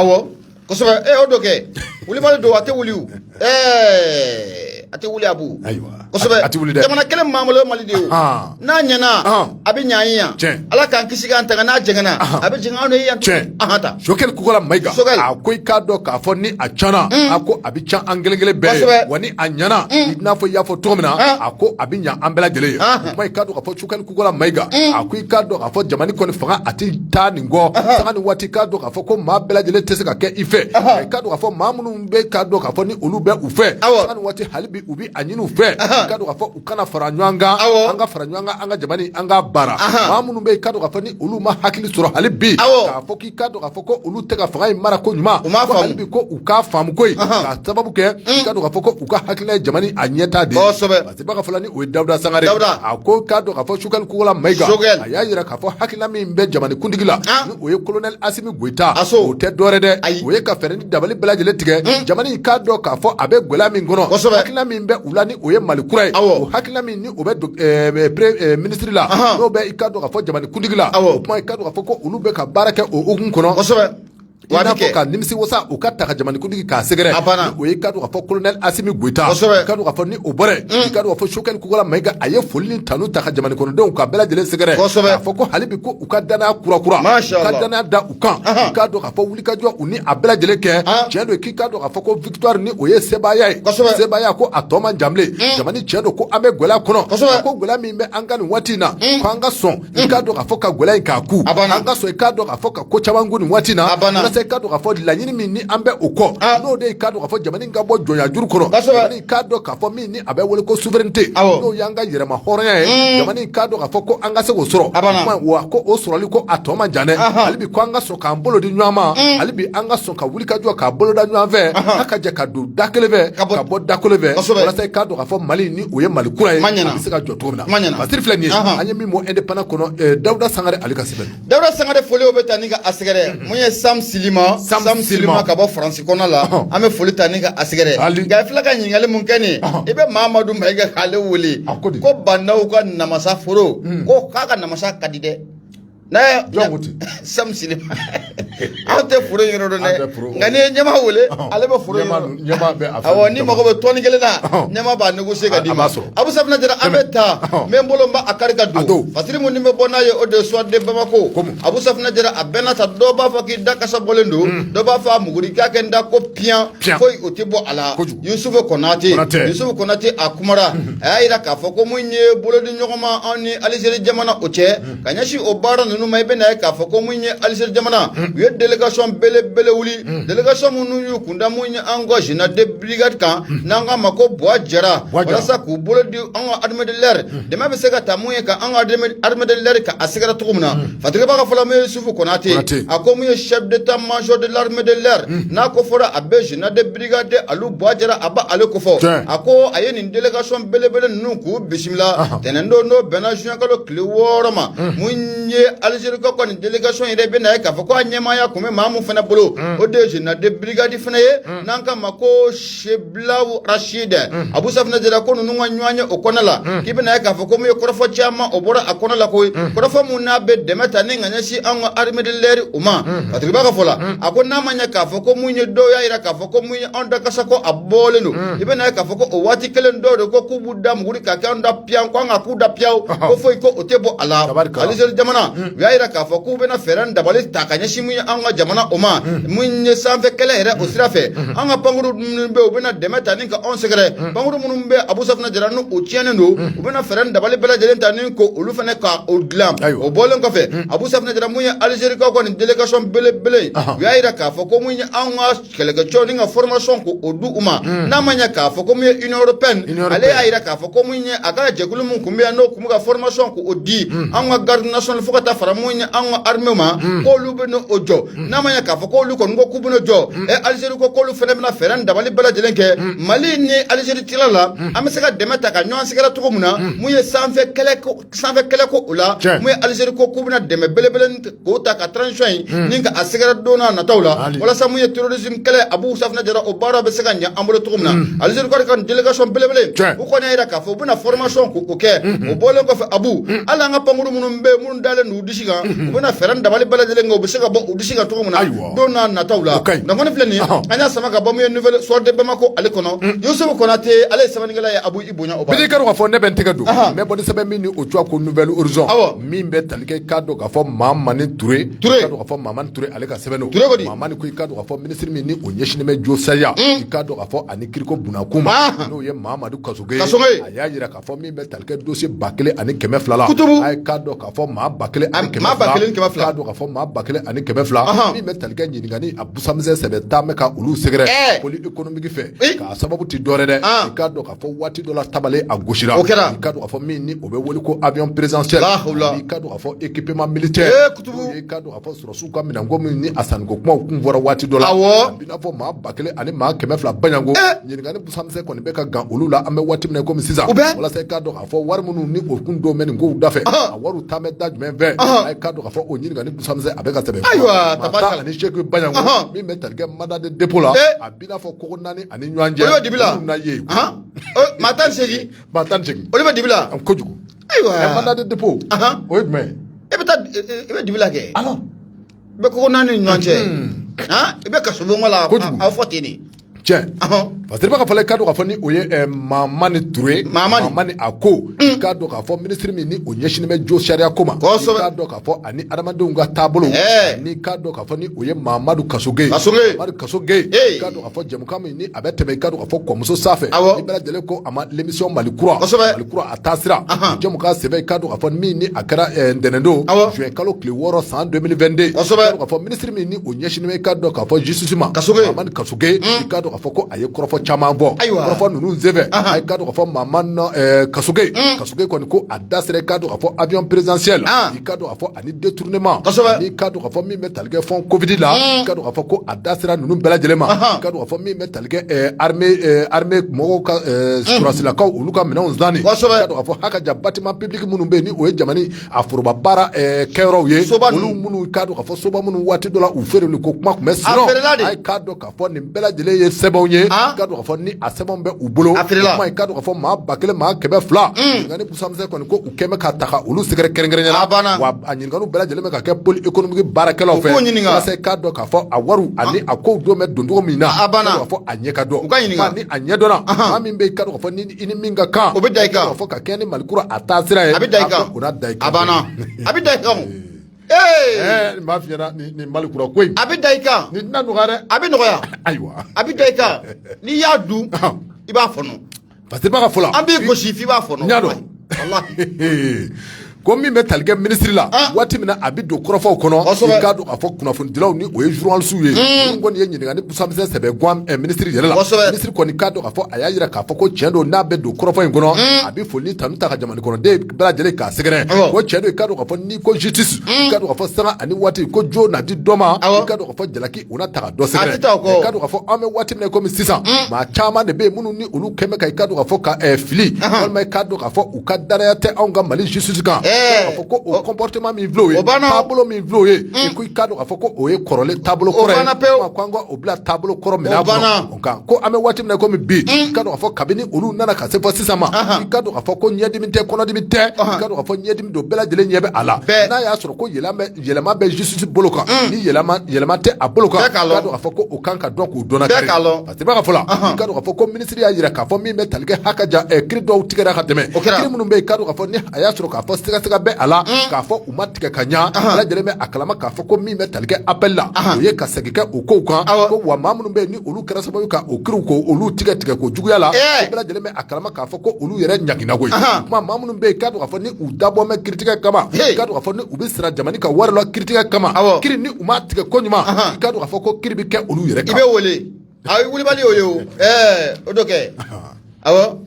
kosɛbɛ o do kɛ wulimali do a tɛ wuli a tɛ wuli abu kosɛbɛ jamana kelen min b'an bolo Mali de ye n'a ɲɛna a bɛ ɲɛ an ye yan Ala k'an kisi k'an tanga n'a jɛngɛna a bɛ jɛngɛ anw de ye yan ta Sogɛli Kukola Mayiga a ko i k'a dɔn k'a fɔ ni a tiɲɛna a ko a bɛ tiɲɛ an kelen kelen bɛɛ ye wa ni a ɲɛna i n'a fɔ i y'a fɔ cogo min na a ko a bɛ ɲɛ an bɛɛ lajɛlen ye o kuma i k'a dɔn k'a fɔ Sogɛli Kukola Mayiga a ko i k'a dɔn k'a fɔ jamana kɔni fanga a tɛ taa nin kɔ sanga ni waati k'a dɔn k'a fɔ ko maa bɛɛ lajɛlen tɛ se ka kɛ i fɛ i k'a dɔn k'a fɔ maa minnu bɛ k'a dɔn k'a fɔ ni olu bɛ u fɛ sanga ni waati hali bi u bɛ a ɲini u fɛ i k'a dɔn k'a fɔ u kana fara ɲɔgɔn kan an ka fara ɲɔgɔn kan an ka jamana an ka baara maa minnu bɛ i k'a dɔn k'a fɔ ni olu ma hakili sɔrɔ hali bi k'a fɔ k'i k'a dɔn k'a fɔ ko olu tɛ ka fanga in mara ko ɲuman ko hali bi ko u k'a faamu ko ye k'a sababu kɛ i k'a dɔn k'a fɔ ko u ka hakilina ye jamana a ɲɛtaa de ye parce que b'a ka fɔla ni o ye Dawuda Sangare a ko k'a dɔn k'a fɔ Sogɛli Kukola Mayiga a y'a yira k'a fɔ hakilina min bɛ jamana kuntigi la ni o ye colonel Asimi Goyita o tɛ dɔwɛrɛ dɛ o ye ka fɛɛrɛ ni dabali bɛɛ lajɛlen tigɛ jamana in k'a dɔn k'a fɔ a bɛ gɛlɛya min kɔnɔ hakilina min bɛ u la ni o ye Mali kura ye o hakilina min ni o bɛ ministre la n'o bɛ i k'a dɔn k'a fɔ jamana kuntigi la o kuma i k'a dɔn k'a fɔ ko olu bɛ ka baara kɛ o hukumu kɔnɔ i n'a fɔ ka nimisi wasa u ka ta ka jamana kuntigi k'a sɛgɛrɛ o ye i k'a dɔn k'a fɔ colonel Asimi Goyita i k'a dɔn k'a fɔ ni o bɔra i k'a dɔn k'a fɔ Sogɛli Kukola Mayiga a ye foli ni tanu ta ka jamana kɔnɔdenw ka bɛɛ lajɛlen sɛgɛrɛ k'a fɔ ko hali bi ko u ka danaya kurakura u ka danaya da u kan i k'a dɔn k'a fɔ wulikajɔ u ni a bɛɛ lajɛlen kɛ tiɲɛ don k'i k'a dɔn k'a fɔ ko victoire ni o ye sebaaya ye sebaaya ko a tɔ man jan bilen jamana tiɲɛ don ko an bɛ gɛlɛya kɔnɔ ko gɛlɛya min bɛ an ka nin waati in na ko an ka sɔn i k'a dɔn k'a fɔ ka gɛlɛya in k'a ku an ka sɔn i k'a dɔn k'a fɔ ka ko caman ku nin waati in na walasa i k'a dɔn k'a fɔ laɲini min ni an bɛ o kɔ n'o de ye k'a dɔn k'a fɔ jamana in ka bɔ jɔnya juru kɔrɔ jamana in k'a dɔn k'a fɔ min ni a bɛ wele ko souveraineté n'o y'an ka yɛrɛma hɔrɔnya ye jamana in k'a dɔn k'a fɔ ko an ka se k'o sɔrɔ wa ko o sɔrɔli ko a tɔ man jan dɛ hali bi ko an ka sɔn k'an bolo di ɲɔgɔn ma hali bi an ka sɔn ka wuli ka jɔ k'a bolo da ɲɔgɔn fɛ a ka jɛ ka don da kelen fɛ ka bɔ da kelen fɛ walasa i k'a dɔn k'a fɔ Mali ni o ye Mali kura ye a bɛ se ka jɔ cogo min na masiri filɛ nin ye an ye min mɔ indépendant kɔnɔ Dawuda Sangare ale ka sɛbɛn Dawuda Sangare foliw bɛ taa ni ka a sɛgɛrɛ mun ye Sam Silima ka bɔ Faransi kɔnɔ la an bɛ foli ta ni ka a sɛgɛrɛ nka i filɛ ka ɲininkali mun kɛ nin i bɛ Mamadu Mayiga k'ale wele ko bandaw ka namasa foro ko k'a ka namasa ka di dɛ Sam Silima aw tɛ foro in yɔrɔ dɔn dɛ nka n'i ye ɲɛma wele ale bɛ foro in yɔrɔ awɔ ni mago bɛ tɔni kelen na ɲɛma b'a négocier ka d'i ma Abu Safinɛ Jara an bɛ taa n bɛ n bolo n b'a kari ka don fasiri mun ni bɛ bɔ n'a ye o de ye soit de Bamako Abu Safinɛ Jara a bɛɛ n'a ta dɔw b'a fɔ k'i da kasa bɔlen don dɔw b'a fɔ a muguri k'a kɛ n da ko piyan foyi o tɛ bɔ a la Yusufu Konate a kumara a y'a yira k'a fɔ ko mun ye bolodi ɲɔgɔn ma anw ni Alizeri jamana o cɛ ka ɲɛsin o baara ninnu ma i bɛ na ye k'a fɔ ko mun ye Alizeri jamana u ye délégation belebele wuli délégation minnu y'u kunda mun ye an ka général de brigade kan n'an k'a ma ko Buwa Jara walasa k'u bolo di an ka armée de l'air dɛmɛ bɛ se ka taa mun ye ka an ka armée de l'air ka a sɛgɛrɛ cogo min na Fatigiba ka fɔlɔ mun ye Yusufu Konate a ko mun ye chef d'état-major de l'armée de l'air n'a ko fɔra a bɛ général de brigade alu Buwa Jara a ba ale ko fɔ a ko a ye nin délégation belebele ninnu k'u bisimila tɛnɛn don n'o bɛnna juin kalo tile 6 ma mun ye Algérie ka kɔni délégation yɛrɛ bɛ na ye k'a fɔ ko a ɲɛmaaya kun bɛ maa mun fana bolo o de ye général de brigade fana ye n'an k'a ma ko Cheblaw Rachid Abu Safinɛ Jara ko ninnu ka ɲɔgɔn ye o kɔnɔ la k'i bɛ na ye k'a fɔ ko mun ye kɔrɔfɔ caman o bɔra a kɔnɔ la koyi kɔrɔfɔ mun n'a bɛ dɛmɛ ta ni ka ɲɛsin an ka armée de l'air o ma Fatigiba ka fɔ la a ko n'a ma ɲɛ k'a fɔ ko mun ye dɔw y'a yira k'a fɔ ko mun ye anw da kasa ko a bɔlen don i bɛ na ye k'a fɔ ko o waati kelen dɔw de ko k'u b'u da muguri k'a kɛ anw da piyan ko an ka k'u da piyaw ko foyi ko o tɛ bɔ a la Alizeri jamana y'a yira k'a fɔ k'u bɛna fɛɛrɛ dabali ta ka ɲɛsin mun ye an ka jamana o ma mun ye sanfɛ kɛlɛ yɛrɛ o sira fɛ an ka pankuru minnu bɛ u bɛna dɛmɛ ta ni ka anw sɛgɛrɛ pankuru minnu bɛ Abu Safinɛ Jara n'u tiɲɛnen don u bɛna fɛɛrɛ dabali bɛɛ lajɛlen ta ni ko olu fana ka o dilan o bɔlen kɔfɛ Abu Safinɛ Jara mun ye Algérikaw ka nin délégation belebele u y'a yira k'a fɔ ko mun ye an ka kɛlɛkɛcɛw ni ka formation ko o di u ma n'a ma ɲɛ k'a fɔ ko mun ye Union européenne ale y'a yira k'a fɔ ko mun ye a ka jɛkulu mun kun bɛ yan n'o kun bɛ ka formation ko o di an ka garde nationale fo ka taa fara mun ye an ka armée ma k'olu bɛ n'o jɔ n'a ma ɲɛ k'a fɔ k'olu kɔni ko k'u bɛ n'o jɔ Algérie ko k'olu fana bɛna fɛɛrɛ dabali bɛɛ lajɛlen kɛ Mali ni Algérie cɛla la an bɛ se ka dɛmɛ ta ka ɲɔgɔn sɛgɛrɛ cogo min na mun ye sanfɛ kɛlɛ ko o la mun ye Algérie ko k'u bɛna dɛmɛ belebele k'o ta ka transition in ni ka a sɛgɛrɛ don n'a nataw la walasa mun ye terrorisme kɛlɛ Abu Safinɛ Jara o baara bɛ se ka ɲɛ an bolo cogo min na Algérie ka délégation belebele u kɔni y'a yira k'a fɔ u bɛna formation k'o kɛ o bɔlen kɔfɛ Abu hali an ka pankuru minnu bɛ minnu dalen n'u disi kan u bɛna fɛɛrɛ dabali bɛɛ lajɛlen kɛ u bɛ se ka bɔ u disi kan cogo min na don n'a nataw la donc kɔni filɛ nin ye an y'a sama ka bɔ mun ye nouvelle soir de Bamako ale kɔnɔ Yusufu Konate ale ye sɛbɛnnikɛla ye Abu i bonya o ba bi k'a dɔn k'a fɔ ne bɛ n tɛgɛ don mais bɔ ni sɛbɛn min ni o cogoya ko nouvelle horizon min bɛ tali kɛ k'a dɔn k'a fɔ Mamani Touré k'a dɔn k'a fɔ Mamani Touré ale ka sɛbɛn don Mamani ko i k'a dɔn k'a fɔ ministre min ni o ɲɛsinnen bɛ jo sariya i k'a dɔn k'a fɔ ani Kiriko Bunakuma n'o ye Mahamadu Kasoge a y'a yira k'a fɔ min bɛ tali kɛ dossier 1000 la a ye k'a dɔn k'a fɔ maa 1000 ani 200 k'a dɔn k'a fɔ maa 1000 ani 200 min bɛ tali kɛ ɲininkali Abu Safinɛ sɛbɛn taa mɛ ka olu sɛgɛrɛ poli économique fɛ k'a sababu ti dɔwɛrɛ dɛ i k'a dɔn k'a fɔ waati dɔ la tabale a gosira i k'a dɔn k'a fɔ min ni o bɛ wele ko avion présidentiel i k'a dɔn k'a fɔ équipement militaire i k'a dɔn k'a fɔ sɔrɔsiw ka minɛnko min ni a sanniko kumaw kun fɔra waati dɔ la a b'i n'a fɔ maa 1000 ani maa 200 baɲango ɲininkali Abu Safinɛ kɔni bɛ ka gan olu la an bɛ waati min na komi sisan walasa i k'a dɔn k'a fɔ wari minnu ni o kun don mɛ nin kow da fɛ a wariw taa mɛ da jumɛn fɛ a ye k'a dɔn k'a fɔ o ɲininkali Abu Safinɛ a bɛ ka sɛbɛn maa 10 ani 8 baɲango min bɛ tali kɛ mandat de dépôt la a b'i n'a fɔ kogo 4 ani ɲɔgɔn cɛ olu na ye maa 18 olu bɛ dibi la kojugu mandat de dépôt o ye jumɛn i bɛ dibi la kɛ i bɛ kogo 4 ni ɲɔgɔn cɛ i bɛ kaso bon la aw fɔ ten de tiɲɛ parce que i b'a ka fɔ k'a dɔn k'a fɔ ni o ye Mamani Touré Mamani a ko k'a dɔn k'a fɔ ministre min ni o ɲɛsinnen bɛ jo sariya ko ma k'a dɔn k'a fɔ ani adamadenw ka taabolo ni k'a dɔn k'a fɔ ni o ye Mahamadu Kasoge k'a dɔn k'a fɔ jɛmukan min ni a bɛ tɛmɛ i k'a dɔn k'a fɔ kɔmuso sanfɛ ni bɛɛ lajɛlen ko a ma l'émission Malikura a taasira jɛmukan sɛbɛn i k'a dɔn k'a fɔ min ni a kɛra ntɛnɛndon juin kalo tile 6 san 2022 k'a dɔn k'a fɔ ministre min ni o ɲɛsinnen bɛ i k'a dɔn k'a fɔ justice ma Mamani Kasoge i k'a dɔn k'a fɔ ko a ye kɔrɔfɔ caman bɔ kɔrɔfɔ ninnu senfɛ a ye k'a dɔn k'a fɔ Mamani Kasoge kɔni ko a da sera i k'a dɔn k'a fɔ avion présidentiel i k'a dɔn k'a fɔ ani détournement ni k'a dɔn k'a fɔ min bɛ tali kɛ fond Covid la i k'a dɔn k'a fɔ ko a da sera ninnu bɛɛ lajɛlen ma i k'a dɔn k'a fɔ min bɛ tali kɛ armée mɔgɔw ka sɔrɔsilakaw olu ka minɛnw zanni i k'a dɔn k'a fɔ hakaja bâtiment public minnu bɛ yen ni o ye jamana a foroba baara kɛyɔrɔw ye olu minnu i k'a dɔn k'a fɔ soba minnu waati dɔ la u feereli ko kuma tun bɛ sinon a ye k'a dɔn k'a fɔ nin bɛɛ lajɛlen ye sɛbɛnw ye i k'a dɔn k'a fɔ ni a sɛbɛnw bɛ u bolo kuma i k'a dɔn k'a fɔ maa 1000 maa 200 ɲininkali Abu Safinɛ kɔni ko u kɛn bɛ ka ta ka olu sɛgɛrɛ kɛrɛnkɛrɛnnen na wa a ɲininkaliw bɛɛ lajɛlen bɛ ka kɛ poli économique baarakɛlaw fɛ walasa i k'a dɔn k'a fɔ a wariw ani a kow don bɛ don cogo min na i k'a dɔn k'a fɔ a ɲɛ ka dɔn ni a ɲɛ dɔnna maa min bɛ i k'a dɔn k'a fɔ ni i ni min ka kan o bɛ da i kan k'a fɔ ka kɛɲɛ ni Malikura a taasira ye a bɛ da i kan o n'a da i kan a banna a bɛ da i kan nin b'a f'i ɲɛna nin Malikura ko in a bɛ da i kan nin tɛna nɔgɔya dɛ a bɛ nɔgɔya ayiwa a bɛ da i kan n'i y'a dun i b'a fɔnɔ parce que i b'a ka fɔ la an b'i gosi f'i b'a fɔnɔ n y'a dɔn walahi ko min bɛ tali kɛ ministre la waati min na a bɛ don kɔrɔfɔw kɔnɔ i k'a dɔn k'a fɔ kunnafonidilaw ni o ye journalistes ye minnu kɔni ye ɲininkali Abu Safinɛ sɛbɛn guam ministre yɛrɛ la ministre kɔni k'a dɔn k'a fɔ a y'a yira k'a fɔ ko tiɲɛ don n'a bɛ don kɔrɔfɔ in kɔnɔ a bɛ foli tanu ta ka jamana kɔnɔden bɛɛ lajɛlen k'a sɛgɛrɛ ko tiɲɛ don i k'a dɔn k'a fɔ ni ko justice i k'a dɔn k'a fɔ sanga ani waati ko jo na di dɔ ma i k'a dɔn k'a fɔ jalaki o na ta ka dɔ sɛgɛrɛ i k'a dɔn k'a fɔ an bɛ waati min na komi sisan maa caman de bɛ yen minnu ni olu kɛn bɛ ka i k'a dɔn k'a fɔ ka fili walima i k'a dɔn k'a fɔ u ka danaya tɛ anw ka Mali justice kan k'a fɔ ko o comportement min filɛ o ye taabolo min filɛ o ye i ko i k'a dɔn k'a fɔ ko o ye kɔrɔlen taabolo kɔrɔ ye ko an ka o bila taabolo kɔrɔ minɛ kɔnɔ o kan ko an bɛ waati min na komi bi i k'a dɔn k'a fɔ kabini olu nana ka se fɔ sisan ma i k'a dɔn k'a fɔ ko ɲɛdimi tɛ kɔnɔdimi tɛ i k'a dɔn k'a fɔ ɲɛdimi don bɛɛ lajɛlen ɲɛ bɛ a la n'a y'a sɔrɔ ko yɛlɛma bɛ justice bolo kan ni yɛlɛma tɛ a bolo kan i k'a dɔn k'a fɔ ko o kan ka dɔn k'u dɔnna kari parce que i b'a ka fɔ la i k'a dɔn k'a fɔ ko ministre y'a yira k'a fɔ min bɛ tali kɛ hakaja kiiri dɔw tigɛra ka tɛmɛ kiiri minnu bɛ yen i k'a dɔn k'a fɔ ni a y'a sɔrɔ k'a fɔ sɛgɛsɛgɛ bɛ a la k'a fɔ u ma tigɛ ka ɲa bɛɛ lajɛlen bɛ a kalama k'a fɔ ko min bɛ tali kɛ appel la o ye ka segin kɛ o kow kan ko wa maa minnu bɛ yen ni olu kɛra sababu ka o kiiriw ko olu tigɛ ko juguya la bɛɛ lajɛlen bɛ a kalama k'a fɔ ko olu yɛrɛ ɲagina koyi kuma maa minnu bɛ yen k'a dɔn k'a fɔ ni u dabɔ mɛ kiiritigɛ kama k'a dɔn k'a fɔ ni u bɛ sira jamana ka wari la kiiritigɛ kama kiiri ni u ma tigɛ ko ɲuman i k'a dɔn k'a fɔ ko kiiri bɛ kɛ olu yɛrɛ kan i bɛ wele a ye wulibali y'o ye o o dɔ kɛ awɔ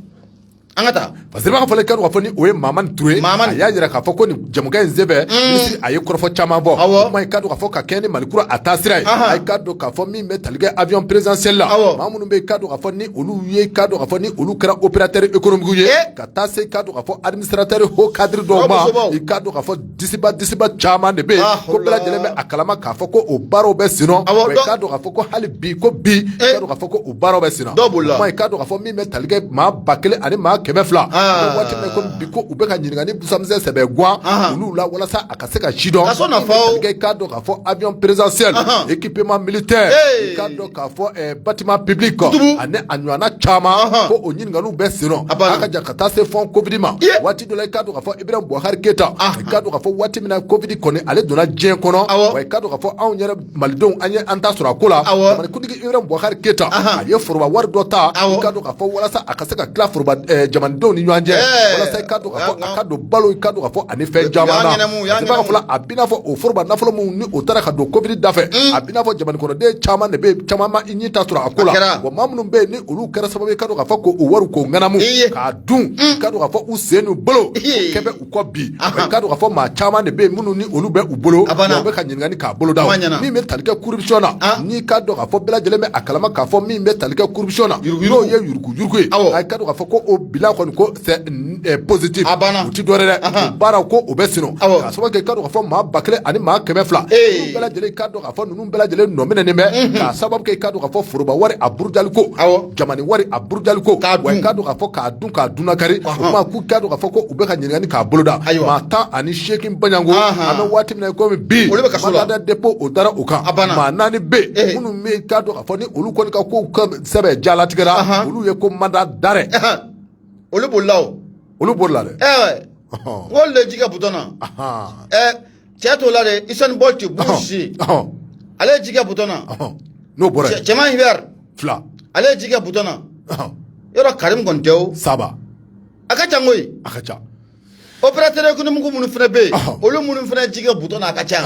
an ka taa parce que b'a fɔ k'a fɔ ni o ye Mamani Ture a y'a jira k'a fɔ ko nin jamukan in senfɛ ministre a ye kɔrɔfɔ caman bɔ kuma ye k'a dɔn k'a fɔ ka kɛ ni Malikura a taa sira ye a ye k'a dɔn k'a fɔ min bɛ tali kɛ avion présidentiel la maa minnu bɛ yen k'a dɔn k'a fɔ ni olu ye k'a dɔn k'a fɔ ni olu kɛra opérateur économique ye ka taa se k'a dɔn k'a fɔ administrateur haut cadre dɔw ma i k'a dɔn k'a fɔ disiba caman de bɛ yen ko bɛɛ lajɛlen bɛ a kalama k'a fɔ ko o baaraw bɛ sen nɔ i k'a dɔn k'a fɔ ko hali bi k'a dɔn k'a fɔ ko o baaraw bɛ sen nɔ kuma ye k'a dɔn k'a fɔ min bɛ tali kɛ maa 1000 ani maa 200 waati min komi bi ko u bɛ ka ɲininka ni busamisɛn sɛbɛ guan olu la walasa a ka se ka sidɔn i k'a dɔn k'a fɔ avion présidentiel équipement militaire i k'a dɔn k'a fɔ bâtiment public ani a ɲɔgɔnna caman ko o ɲininkaliw bɛ sen nɔ a ka jan ka taa se fond covid ma waati dɔ la i k'a dɔn k'a fɔ Ibrahim Boubacar Keita i k'a dɔn k'a fɔ waati min na covid kɔni ale donna diɲɛ kɔnɔ wa i k'a dɔn k'a fɔ anw yɛrɛ malidenw an ye an ta sɔrɔ a ko la jamanikuntigi Ibrahim Boubacar Keita a ye foroba wari dɔ ta i k'a dɔn k'a fɔ walasa a ka se ka tila foroba jamanadenw ni ɲɔgɔn cɛ walasa i ka dɔn k'a fɔ a ka don balo i ka dɔn k'a fɔ ani fɛn caman na c'est pas fɔla a b'i n'a fɔ o foroba nafolo mun ni o taara ka don covid da fɛ a b'i n'a fɔ jamana kɔnɔden caman de bɛ yen caman ma i ɲɛ ta sɔrɔ a ko la wa maa minnu bɛ yen ni olu kɛra sababu ye i ka dɔn k'a fɔ ko o wari k'o ŋanamu k'a dun i ka dɔn k'a fɔ u sen n'u bolo kɛ bɛ u kɔ bi i ka dɔn k'a fɔ maa caman de bɛ yen minnu ni olu bɛ u bolo wa u bɛ ka ɲininkali k'a bolo da min bɛ tali kɛ corruption na n'i ka dɔn k'a fɔ bɛɛ lajɛlen bɛ a kalama k'a fɔ min bɛ tali kɛ corruption na n'o ye yurugu ye a ka dɔn k'a fɔ ko o bilan kɔni ko c'est positif u ti dɔwɛrɛ dɛ baaraw ko o bɛ sino k'a sababu kɛ i ka dɔn k'a fɔ maa 1000 ani maa 200 ninnu bɛɛ lajɛlen i ka dɔn k'a fɔ ninnu bɛɛ lajɛlen nɔminɛnen bɛ k'a sababu kɛ i ka dɔn k'a fɔ foroba wari a burujali ko jamana wari a burujali ko wa i ka dɔn k'a fɔ k'a dun k'a dunnakari o kuma k'u ka dɔn k'a fɔ ko u bɛ ka ɲininkali k'a boloda maa 18 Baɲango an bɛ waati min na komi bi mandat de dépôt o dara o kan maa 4 bɛ yen minnu bɛ i ka dɔn k'a fɔ ni olu kɔni ka kow sɛbɛn jalatigɛra olu ye ko mandat d'arrêt olu bolila o olu bolila dɛ n ko le ji ka butɔn na cɛ t'o la dɛ Usain Bolt Bush ale ye ji kɛ butɔn na n'o bɔra yen cɛman hiver 2 ale ye ji kɛ butɔn na yɔrɔ Karim kɔni tɛ o 3 a ka ca koyi a ka ca opérateur économique minnu fana bɛ yen olu minnu fana ji kɛ butɔn na a ka ca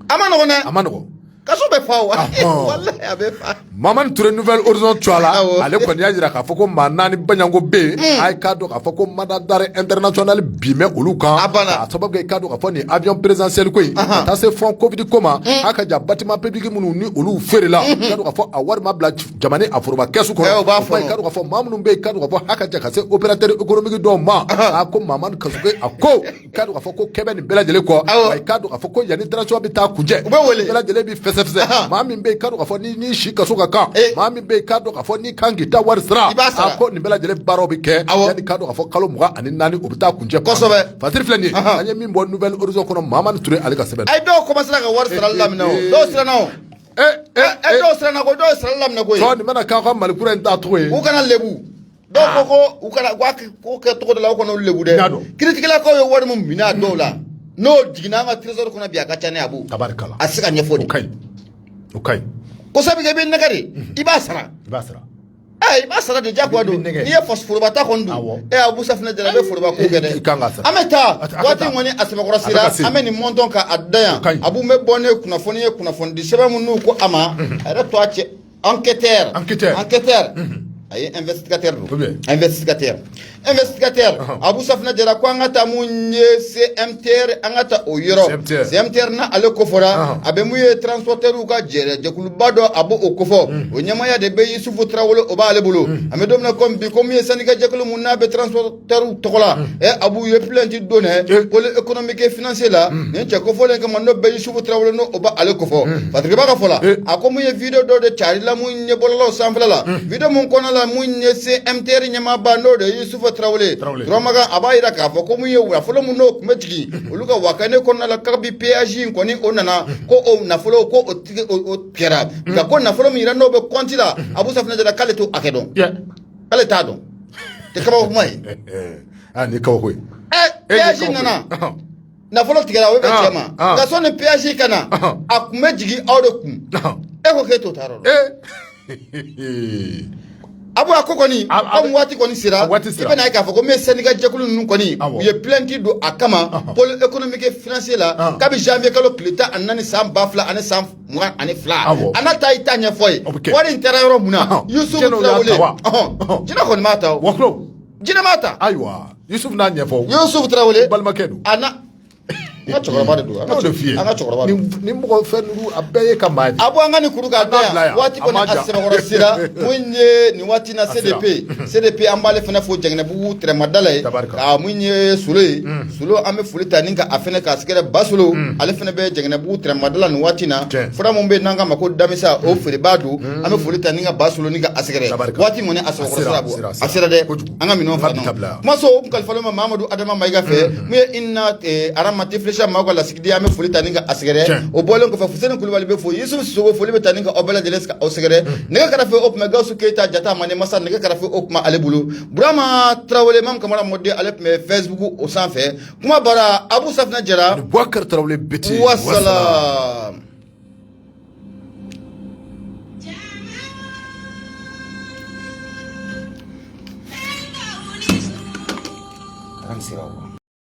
a ma nɔgɔn dɛ a ma nɔgɔn kaso bɛ fa o walahi a bɛ fa Mamani Ture Nouvelle Horizon tu ala ale kɔni y'a jira k'a fɔ ko maa 4 Baɲango bɛ yen a ye k'a dɔn k'a fɔ ko mandat d'arrêt international bi mɛ olu kan k'a sababu kɛ i k'a dɔn k'a fɔ nin avion présidentiel ko in ka taa se fond covid ko ma a ka jan bâtiment public minnu ni olu feerela i k'a dɔn k'a fɔ a wari ma bila jamana a foroba kɛsu kɔnɔ i k'a dɔn k'a fɔ maa minnu bɛ yen i k'a dɔn k'a fɔ a ka jan ka se opérateur économique dɔw ma a ko Mamani Kasuke a ko i k'a dɔn k'a fɔ ko kɛbɛ nin bɛɛ lajɛlen kɔ wa i k'a dɔn k'a fɔ ko yanni transition bɛ taa kunjɛ bɛɛ lajɛlen bɛ fɛsɛfɛsɛ maa min bɛ yen i k'a dɔn k'a fɔ ni si kaso ka kan maa min bɛ yen i k'a dɔn k'a fɔ ni kan k'i ta wari sara a ko nin bɛɛ lajɛlen baaraw bɛ kɛ yanni k'a dɔn k'a fɔ kalo 24 o bɛ taa kunjɛ kosɛbɛ fasiri filɛ nin ye an ye min bɔ Nouvelle Horizon kɔnɔ Mamani Ture ale ka sɛbɛn a ye dɔw commencé ka wari sarali daminɛ o dɔw siranna o dɔw siranna ko dɔw sarali daminɛ ko ye nin bɛna k'aw ka Malikura in taa cogo ye u kana lebu dɔw ko u kana ko kɛ cogo dɔ la u kana lebu dɛ kiiritigɛlakaw ye wari min minɛ a dɔw la n'o jiginna an ka trésor kɔnɔ bi a ka ca ne a b'o a se ka ɲɛfɔ de o ka ɲi ko sabu kɛ i bɛ nɛgɛ de i b'a sara i b'a sara de diyagoya don n'i ye foroba ta kɔni dun Abu Safinɛ Jara bɛ foroba ko kɛ dɛ an bɛ taa waati kɔni a sɛbɛkɔrɔ sera an bɛ nin montant k'a da yan Abu bɛ bɔ ne kunnafoni ye kunnafoni di sɛbɛn minnu ko a ma a yɛrɛ to a cɛ enquêteur a ye investigateur don investigateur Abu Safinɛ Jara ko an ka taa mun ye CMTR an ka taa o yɔrɔ CMTR na ale kofɔra a bɛ mun ye transporteur ka jɛkuluba dɔ a b'o kofɔ o ɲɛmaya de bɛ Yusufu Tarawele o b'ale bolo an bɛ don min na komi bi ko min ye syndicat jɛkulu mun n'a bɛ transporteur tɔgɔ la Abu ye plainte don dɛ pôle économique et financier la nin cɛ kofɔlen kama n'o bɛ Yusufu Tarawele n'o b'ale kofɔ Patrick Ba ka fɔ la a ko mun ye video dɔ de carila mun ɲɛ bɔlɔlɔw sanfɛla la video mun kɔnɔ la mun ye CMTR ɲɛmaaba n'o de Yusufu Tarawele turamagan a b'a yira k'a fɔ ko mun ye nafolo mun n'o tun bɛ jigin olu ka wakane kɔnɔna la kabi péage in kɔni o nana ko o nafolo ko o kɛra nka ko nafolo min yira n'o bɛ compte la Abu Safinɛ Jara k'ale t'o hakɛ dɔn k'ale t'a dɔn tɛ kabako kuma ye ni kabako ye péage nana nafolo tigɛra o bɛ cɛ ma nka sɔnni péage kana a kun bɛ jigin aw de kun e ko k'e t'o ta yɔrɔ la abu a ko kɔni anw waati kɔni sera i bɛna ye k'a fɔ ko min ye syndicat jɛkulu ninnu kɔni u ye plainte don a kama pôle économique et financier la kabi janvier kalo tile 14 san 2022 a n'a ta i ta ɲɛfɔ ye wari in taara yɔrɔ mun na Yusufu Tarawele jinɛ kɔni m'a ta o jinɛ m'a ta ayiwa Yusufu n'a ɲɛfɔ Yusufu Tarawele balimakɛ don a na n ka cɛkɔrɔba de don an ka cɛkɔrɔba don ni mɔgɔ fɛn ninnu a bɛɛ ye ka maa a bɔ an ka nin kuru k'a da yan waati kɔni a sɛbɛkɔrɔ sera mun ye nin waati na CDP an b'ale fana fo Jɛngɛnɛbugu Tɛrɛmadala ye ka mun ye Solo ye Solo an bɛ foli ta ni ka a fana k'a sigɛrɛ Basolo ale fana bɛ Jɛngɛnɛbugu Tɛrɛmadala nin waati na fura mun bɛ yen n'an k'a ma ko Damisa o feerebaa don an bɛ foli ta ni ka Basolo ni ka a sigɛrɛ waati kɔni a sɛbɛkɔrɔ sera bɔ a sera dɛ an ka minɛnw fara ɲɔgɔn kuma so kalifalen ma Mamadu Adama Mayiga fɛ mun ye Inna Aramati Flecha maaw ka lasigiden an bɛ foli ta ni ka a sɛgɛrɛ o bɔlen kɔfɛ Fuseni Kulubali bɛ fo Yusufu Sisogo foli bɛ ta ni ka aw bɛɛ lajɛlen aw sɛgɛrɛ nɛgɛ kɛrɛfɛ o tun bɛ Gawusu Keyita Jata Mane Masa nɛgɛ kɛrɛfɛ o tun bɛ ale bolo Burama Tarawele Mam Kamara Mɔden ale tun bɛ Facebook o sanfɛ kuma bara Abu Safinɛ Jara Boubacar Tarawele Bete wasalaam. An sera